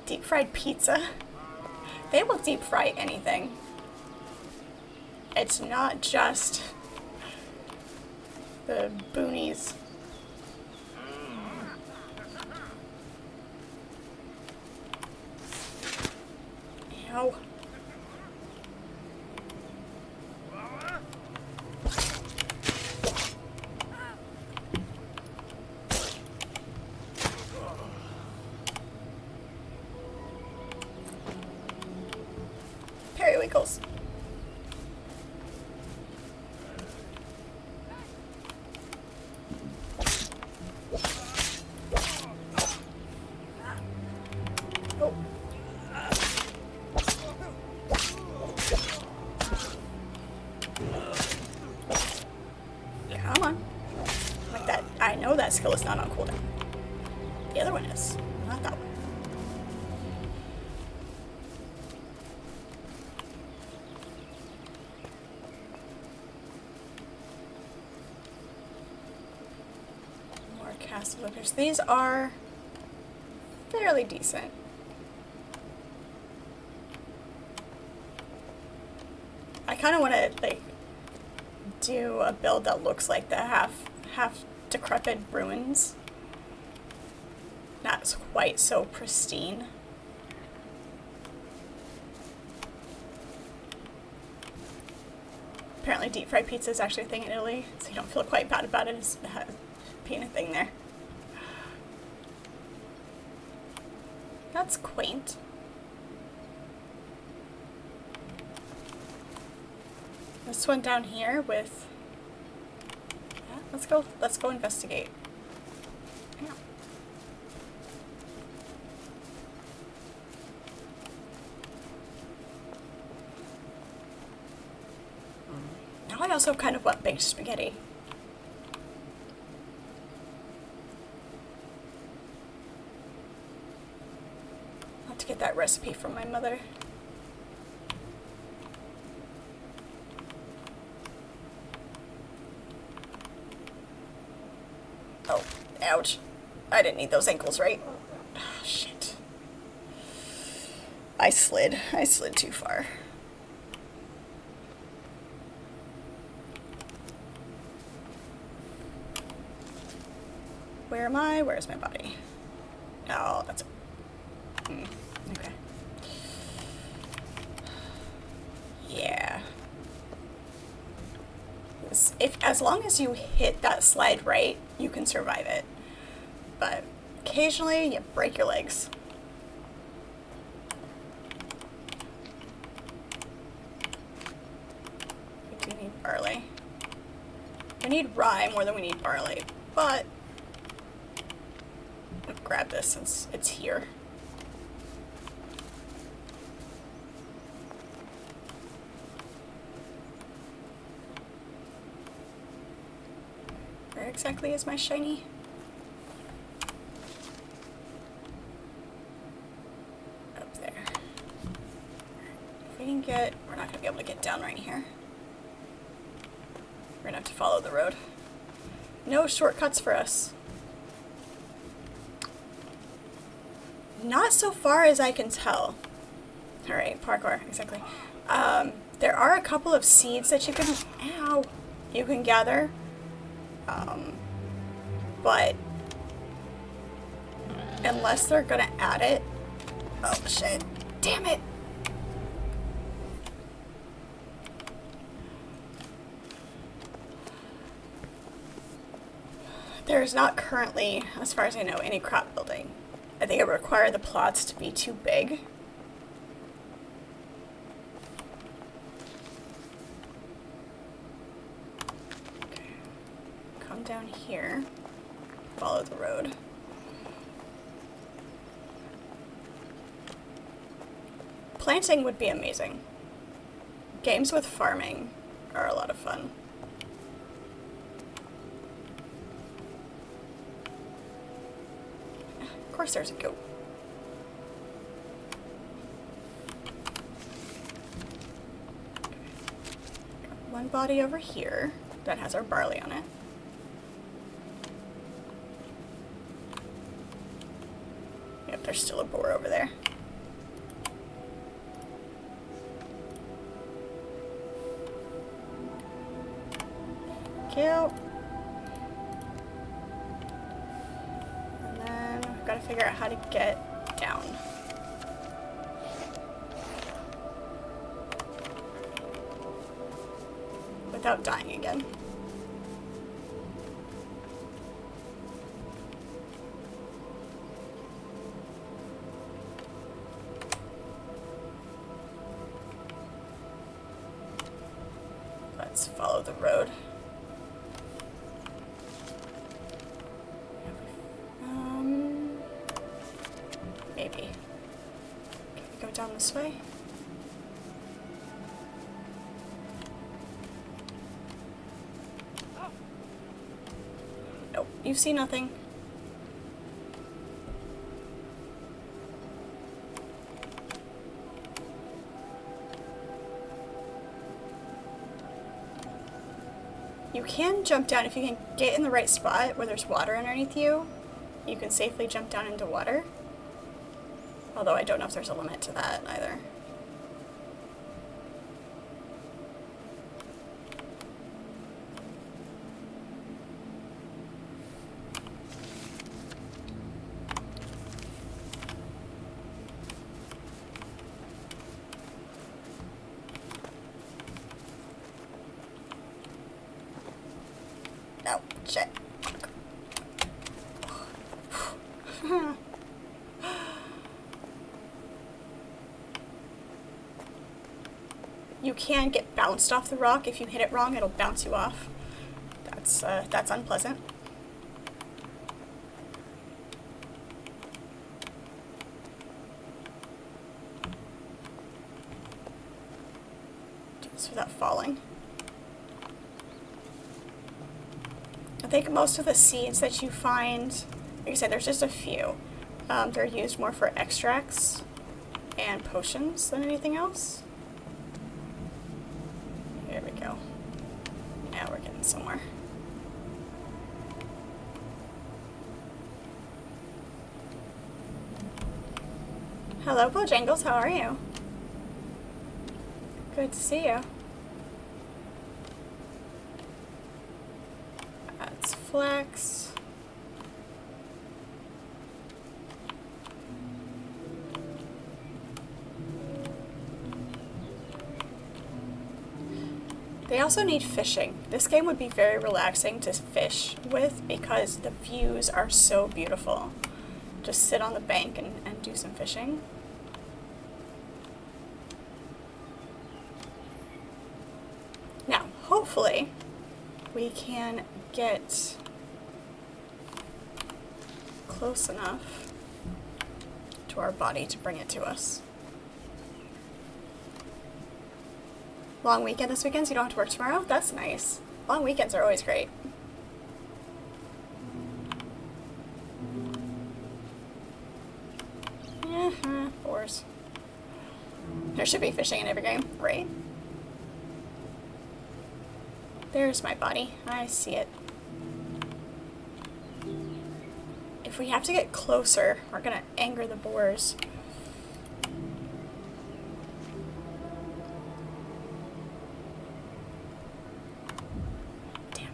Deep fried pizza. They will deep fry anything. It's not just the boonies. Ew. Periwinkles. Oh. Come on. Like that. I know that skill is not on cooldown. The other one is. Not that one. Cast of lookers. These are fairly decent. I kind of want to like do a build that looks like the half decrepit ruins. Not quite so pristine. Apparently deep fried pizza is actually a thing in Italy, so you don't feel quite bad about it as being a thing there. That's quaint. This one down here with... Yeah, let's go investigate. Yeah. Now I also kind of want baked spaghetti. I'll have to get that recipe from my mother. Oh, ouch. I didn't need those ankles, right? Oh, shit. I slid too far. Where am I? Where's my body? Oh, that's... okay. Yeah. As long as you hit that slide right, you can survive it. but occasionally you break your legs. We do need barley. We need rye more than we need barley, but I'll grab this since it's here. Where exactly is my shiny? Up there. If we can get, we're not gonna be able to get down right here. We're gonna have to follow the road. No shortcuts for us. Not so far as I can tell. Alright, parkour, exactly. There are a couple of seeds that you can gather. But unless they're gonna add it, oh shit, damn it. There's not currently, as far as I know, any crop building. I think it would require the plots to be too big. Okay. Come down here. Follow the road. Planting would be amazing. Games with farming are a lot of fun. Of course there's a goat. Got one body over here that has our barley on it. Yep, there's still a boar over there. Cute. And then we've got to figure out how to get down. Without dying again. Let's follow the road. Maybe. Can we go down this way? Nope, you see nothing. You can jump down if you can get in the right spot where there's water underneath you. You can safely jump down into water. Although I don't know if there's a limit to that either. No, shit. You can get bounced off the rock. If you hit it wrong, it'll bounce you off. That's unpleasant. Do this without falling. I think most of the seeds that you find, like I said, there's just a few. They're used more for extracts and potions than anything else. Here we go. Now we're getting somewhere. Hello, Bojangles, how are you? Good to see you. That's flax. They also need fishing. This game would be very relaxing to fish with because the views are so beautiful. Just sit on the bank and do some fishing. Now, hopefully, we can get close enough to our body to bring it to us. Long weekend this weekend, so you don't have to work tomorrow? That's nice. Long weekends are always great. Fours. There should be fishing in every game, right? There's my body. I see it. If we have to get closer, we're gonna anger the boars. Damn.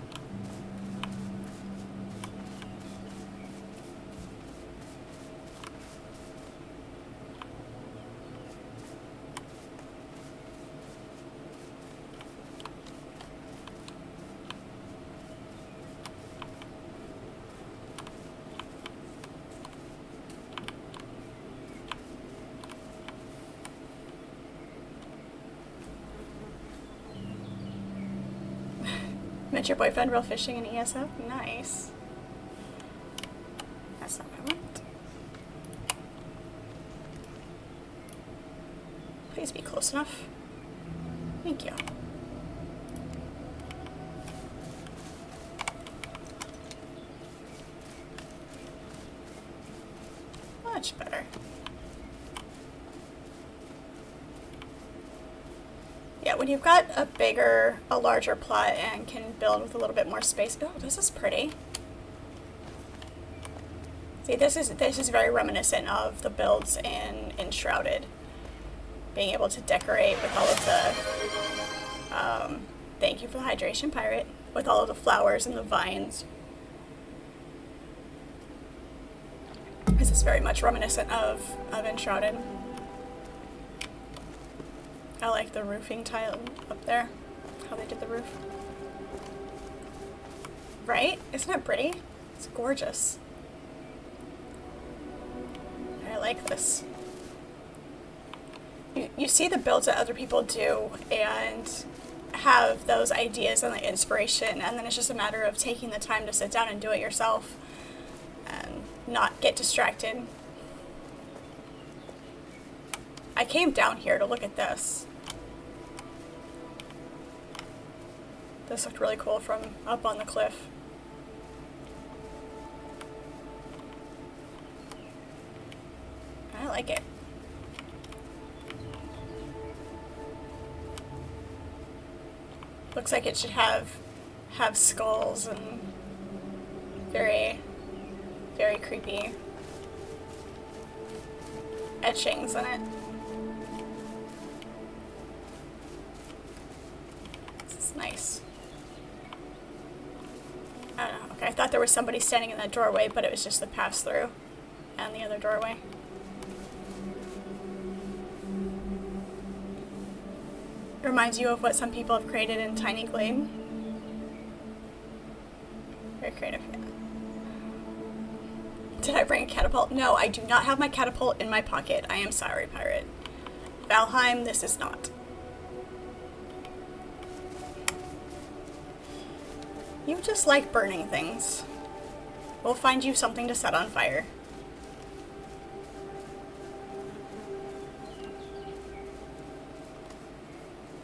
Met your boyfriend while fishing in ESF? Nice. That's not what I want. Please be close enough. Thank you. Much better. Yeah, when you've got a larger plot and can build with a little bit more space. Oh, this is pretty. See, this is very reminiscent of the builds in Enshrouded. Being able to decorate with all of the, thank you for the hydration, pirate, with all of the flowers and the vines. This is very much reminiscent of Enshrouded. I like the roofing tile up there, how they did the roof. Right? Isn't it pretty? It's gorgeous. I like this. You see the builds that other people do and have those ideas and the inspiration, and then it's just a matter of taking the time to sit down and do it yourself and not get distracted. I came down here to look at this. This looked really cool from up on the cliff. I like it. Looks like it should have skulls and very, very creepy etchings in it. This is nice. I don't know. Okay, I thought there was somebody standing in that doorway, but it was just the pass-through and the other doorway. It reminds you of what some people have created in Tiny Glade. Very creative, yeah. Did I bring a catapult? No, I do not have my catapult in my pocket. I am sorry, pirate. Valheim, this is not. You just like burning things. We'll find you something to set on fire.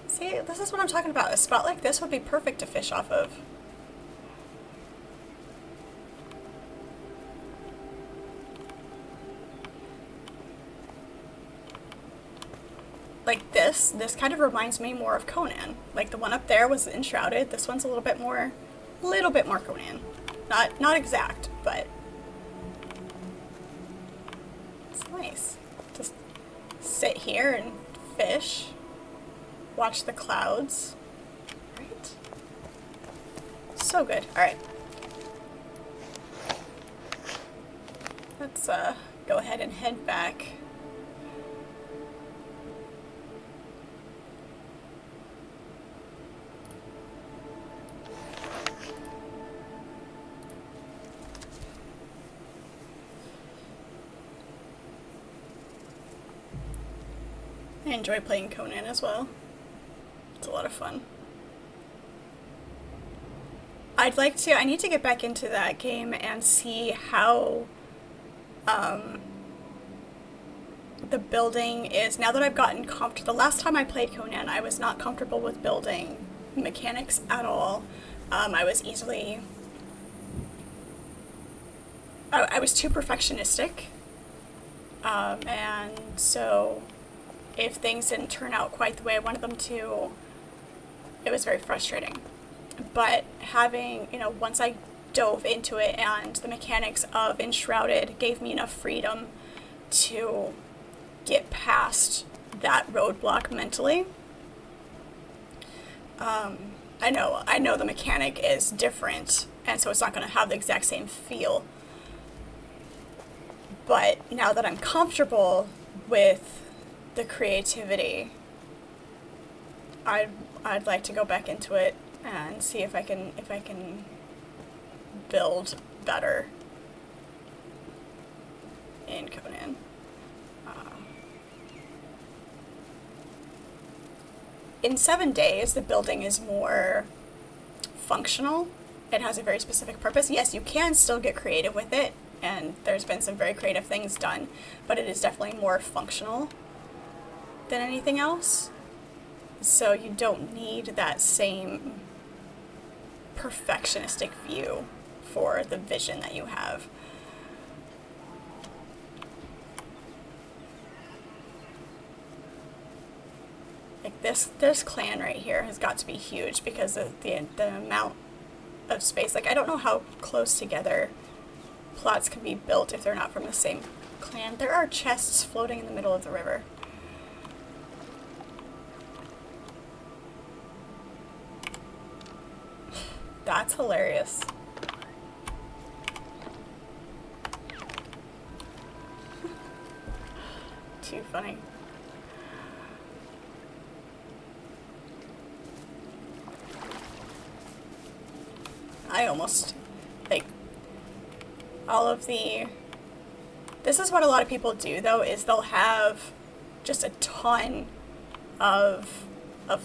See, this is what I'm talking about. A spot like this would be perfect to fish off of. Like this kind of reminds me more of Conan. Like the one up there was Enshrouded. This one's a little bit more Conan. Not exact, but it's nice. Just sit here and fish, watch the clouds. Right? So good. All right. Let's go ahead and head back. I enjoy playing Conan as well. It's a lot of fun. I need to get back into that game and see how the building is, now that I've gotten comfortable. The last time I played Conan, I was not comfortable with building mechanics at all. I was too perfectionistic. And so if things didn't turn out quite the way I wanted them to, it was very frustrating. But having, once I dove into it and the mechanics of Enshrouded gave me enough freedom to get past that roadblock mentally. I know the mechanic is different, and so it's not going to have the exact same feel. But now that I'm comfortable with the creativity, I'd like to go back into it and see if I can build better in Conan. In 7 days, the building is more functional. It has a very specific purpose. Yes, you can still get creative with it, and there's been some very creative things done, but it is definitely more functional than anything else. So you don't need that same perfectionistic view for the vision that you have. Like this clan right here has got to be huge because of the amount of space. Like, I don't know how close together plots can be built if they're not from the same clan. There are chests floating in the middle of the river. That's hilarious. Too funny. I almost, like, all of the... This is what a lot of people do, though, is they'll have just a ton of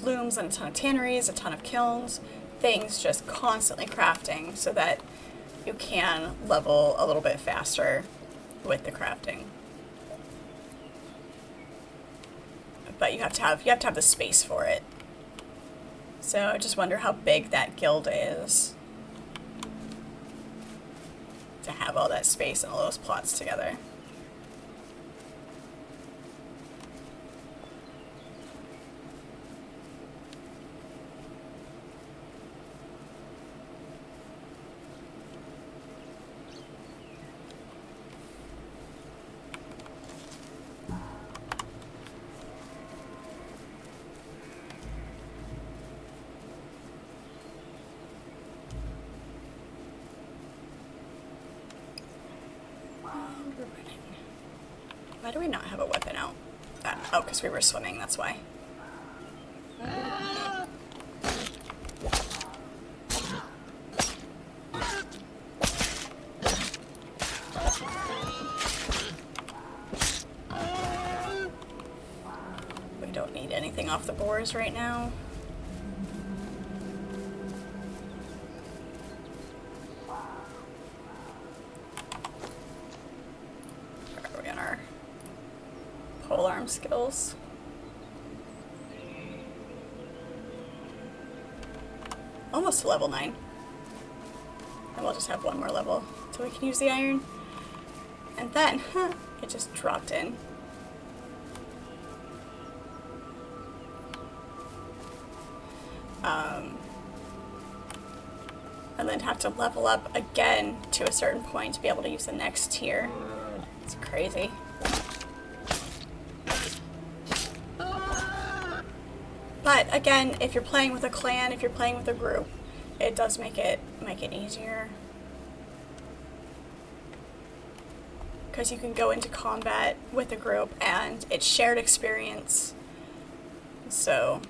looms and a ton of tanneries, a ton of kilns, things just constantly crafting so that you can level a little bit faster with the crafting. But you have to have the space for it. So I just wonder how big that guild is to have all that space and all those plots together. Why do we not have a weapon out? Oh, because we were swimming, that's why. We don't need anything off the boars right now. Polearm skills. Almost to level 9. And we'll just have one more level so we can use the iron. And then, it just dropped in. And then have to level up again to a certain point to be able to use the next tier. It's crazy. But again, if you're playing with a clan, if you're playing with a group, it does make it easier. Because you can go into combat with a group and it's shared experience. So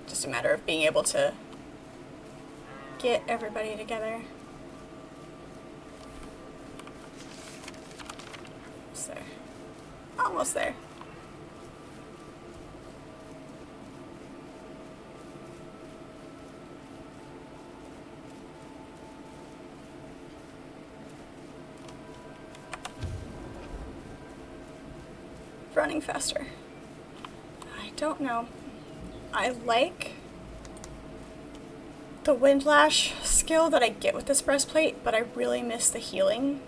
just a matter of being able to get everybody together. Almost there. Running faster. I don't know. I like the windlash skill that I get with this breastplate, but I really miss the healing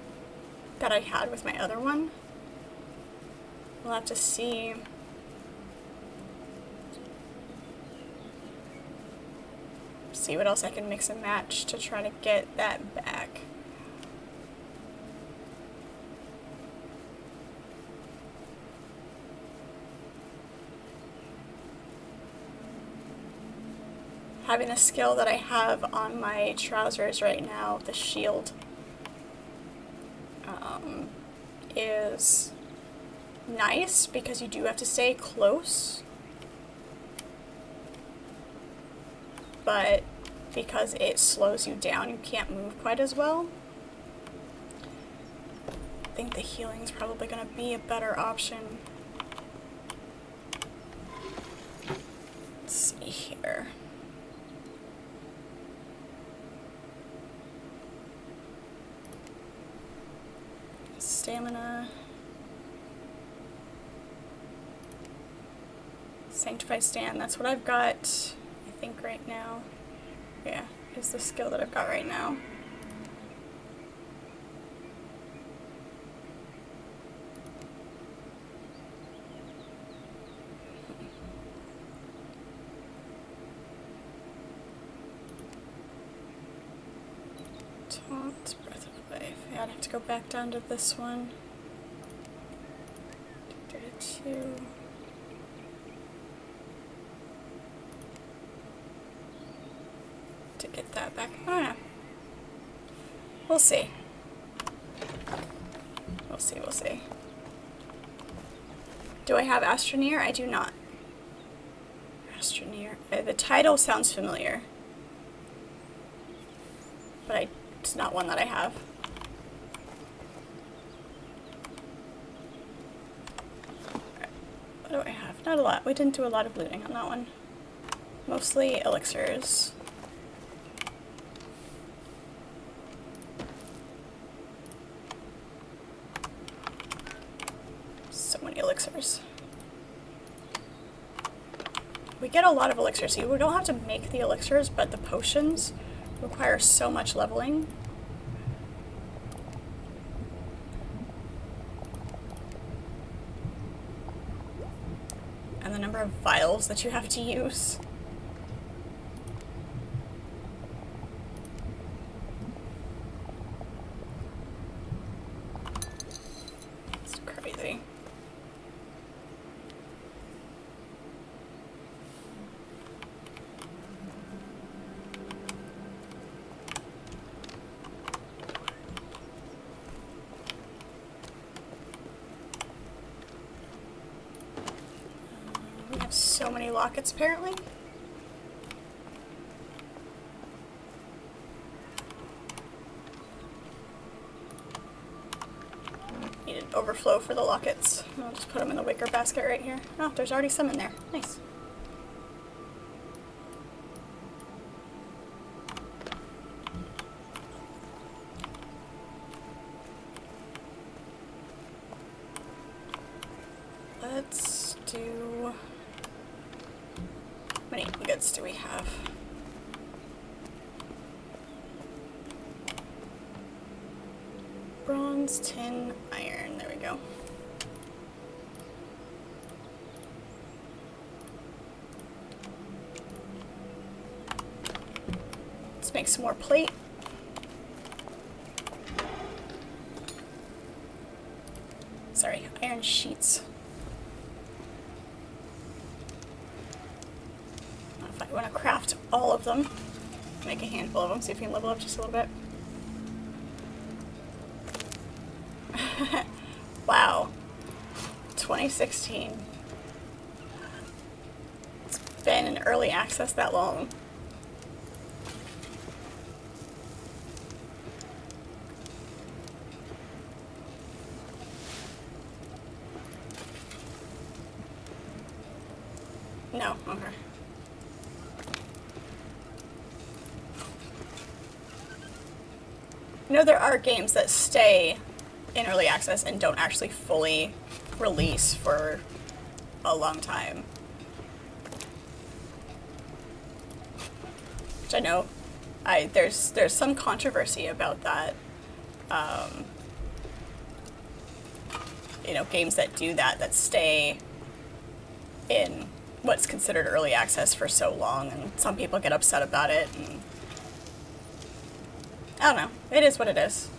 that I had with my other one. We'll have to see. See what else I can mix and match to try to get that back. Having a skill that I have on my trousers right now, the shield, is nice because you do have to stay close, but because it slows you down, you can't move quite as well. I think the healing is probably going to be a better option. Let's see here. Stamina. Sanctified Stand, that's what I've got, I think, right now. Yeah, is the skill that I've got right now. Taunt, Breath of Life. Yeah, I'd have to go back down to this one. 32. To get that back. I don't know. We'll see. We'll see, we'll see. Do I have Astroneer? I do not. Astroneer. The title sounds familiar, but it's not one that I have. What do I have? Not a lot. We didn't do a lot of looting on that one. Mostly elixirs. So many elixirs. We get a lot of elixirs. See, we don't have to make the elixirs, but the potions require so much leveling. And the number of vials that you have to use. It's crazy. We have so many lockets, apparently. Need an overflow for the lockets. I'll just put them in the wicker basket right here. Oh, there's already some in there. Nice. Let's do... How many ingots do we have? Bronze, tin, iron. There we go. Let's make some more plate. Sorry, iron sheets. If I want to craft all of them, make a handful of them, see if we can level up just a little bit. Wow. 2016. It's been in early access that long. No, okay. You know, there are games that stay in early access and don't actually fully release for a long time. Which I know there's some controversy about that. You know, games that do that stay in what's considered early access for so long, and some people get upset about it, and I don't know. It is what it is.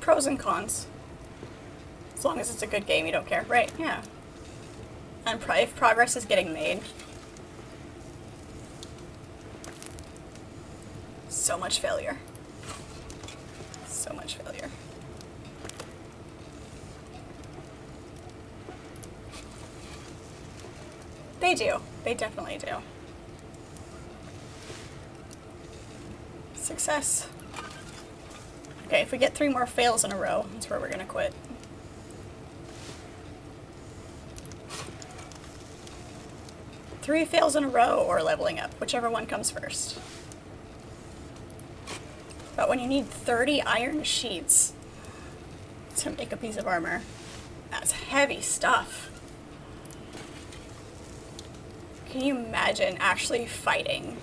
Pros and cons. As long as it's a good game, you don't care, right? Yeah. And if progress is getting made. So much failure. So much failure. They do. They definitely do. Success. Okay, if we get 3 more fails in a row, that's where we're gonna quit. Three fails in a row or leveling up, whichever one comes first. But when you need 30 iron sheets to make a piece of armor, that's heavy stuff. Can you imagine actually fighting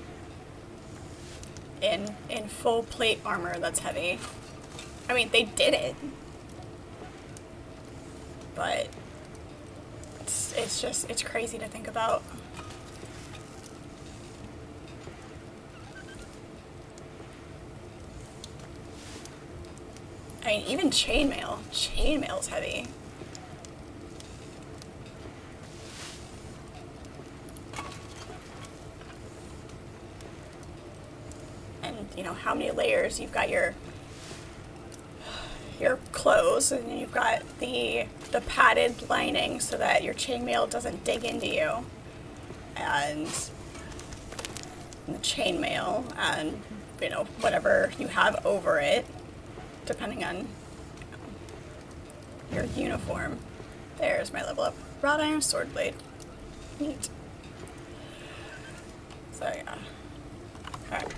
in full plate armor that's heavy? I mean, they did it, but it's crazy to think about. I mean, even chainmail's heavy. And you know how many layers you've got your clothes, and you've got the padded lining so that your chainmail doesn't dig into you, and the chainmail, and you know whatever you have over it, depending on your uniform. There's my level up. Wrought iron sword blade. Neat. So yeah. Alright.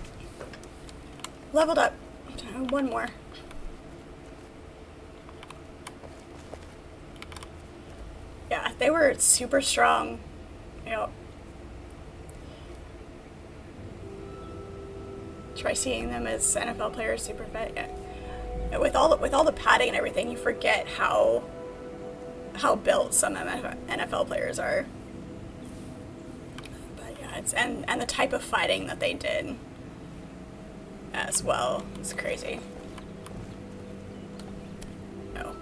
Leveled up. One more. Yeah, they were super strong. You know. Try seeing them as NFL players, super fit. Yeah. With all the padding and everything, you forget how built some NFL players are. But yeah, it's and the type of fighting that they did as well. It's crazy. No.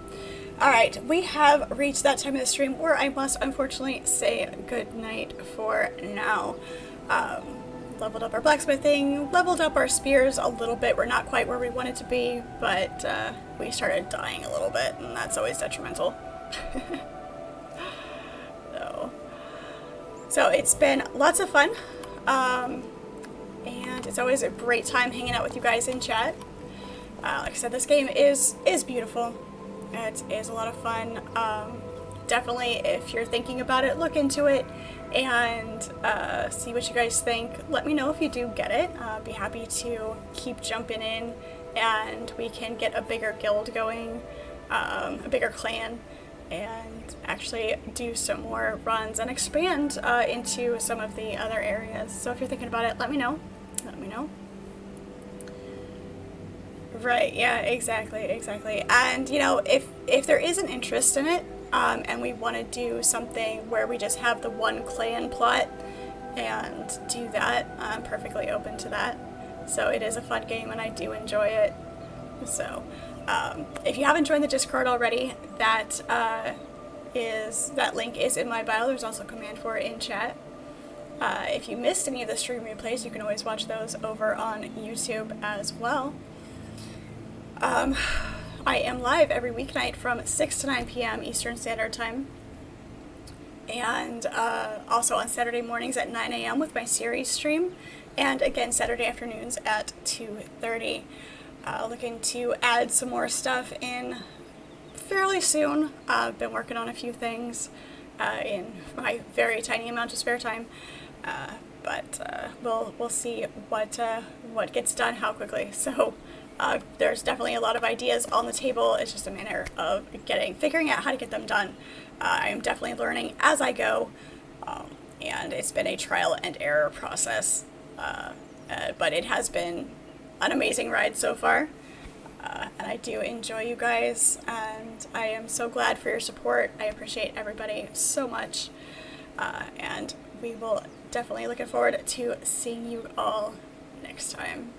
Alright, we have reached that time of the stream where I must unfortunately say good night for now. Leveled up our blacksmithing, leveled up our spears a little bit. We're not quite where we wanted to be, but we started dying a little bit, and that's always detrimental. So it's been lots of fun, and it's always a great time hanging out with you guys in chat. Like I said, this game is beautiful. It is a lot of fun. Definitely, if you're thinking about it, look into it and see what you guys think. Let me know if you do get it. Be happy to keep jumping in, and we can get a bigger guild going, a bigger clan, and actually do some more runs and expand into some of the other areas. So if you're thinking about it, let me know. Let me know. Right, yeah, exactly. And, you know, if there is an interest in it, and we want to do something where we just have the one clan plot and do that, I'm perfectly open to that. So it is a fun game, and I do enjoy it. So if you haven't joined the Discord already, that link is in my bio. There's also a command for it in chat. If you missed any of the stream replays, you can always watch those over on YouTube as well. I am live every weeknight from 6 to 9 p.m. Eastern Standard Time, and also on Saturday mornings at 9 a.m. with my series stream, and again Saturday afternoons at 2:30. Looking to add some more stuff in fairly soon. I've been working on a few things in my very tiny amount of spare time, but we'll see what gets done how quickly. So there's definitely a lot of ideas on the table. It's just a matter of figuring out how to get them done. I am definitely learning as I go, and it's been a trial and error process, but it has been an amazing ride so far. And I do enjoy you guys, and I am so glad for your support. I appreciate everybody so much, and we will definitely looking forward to seeing you all next time.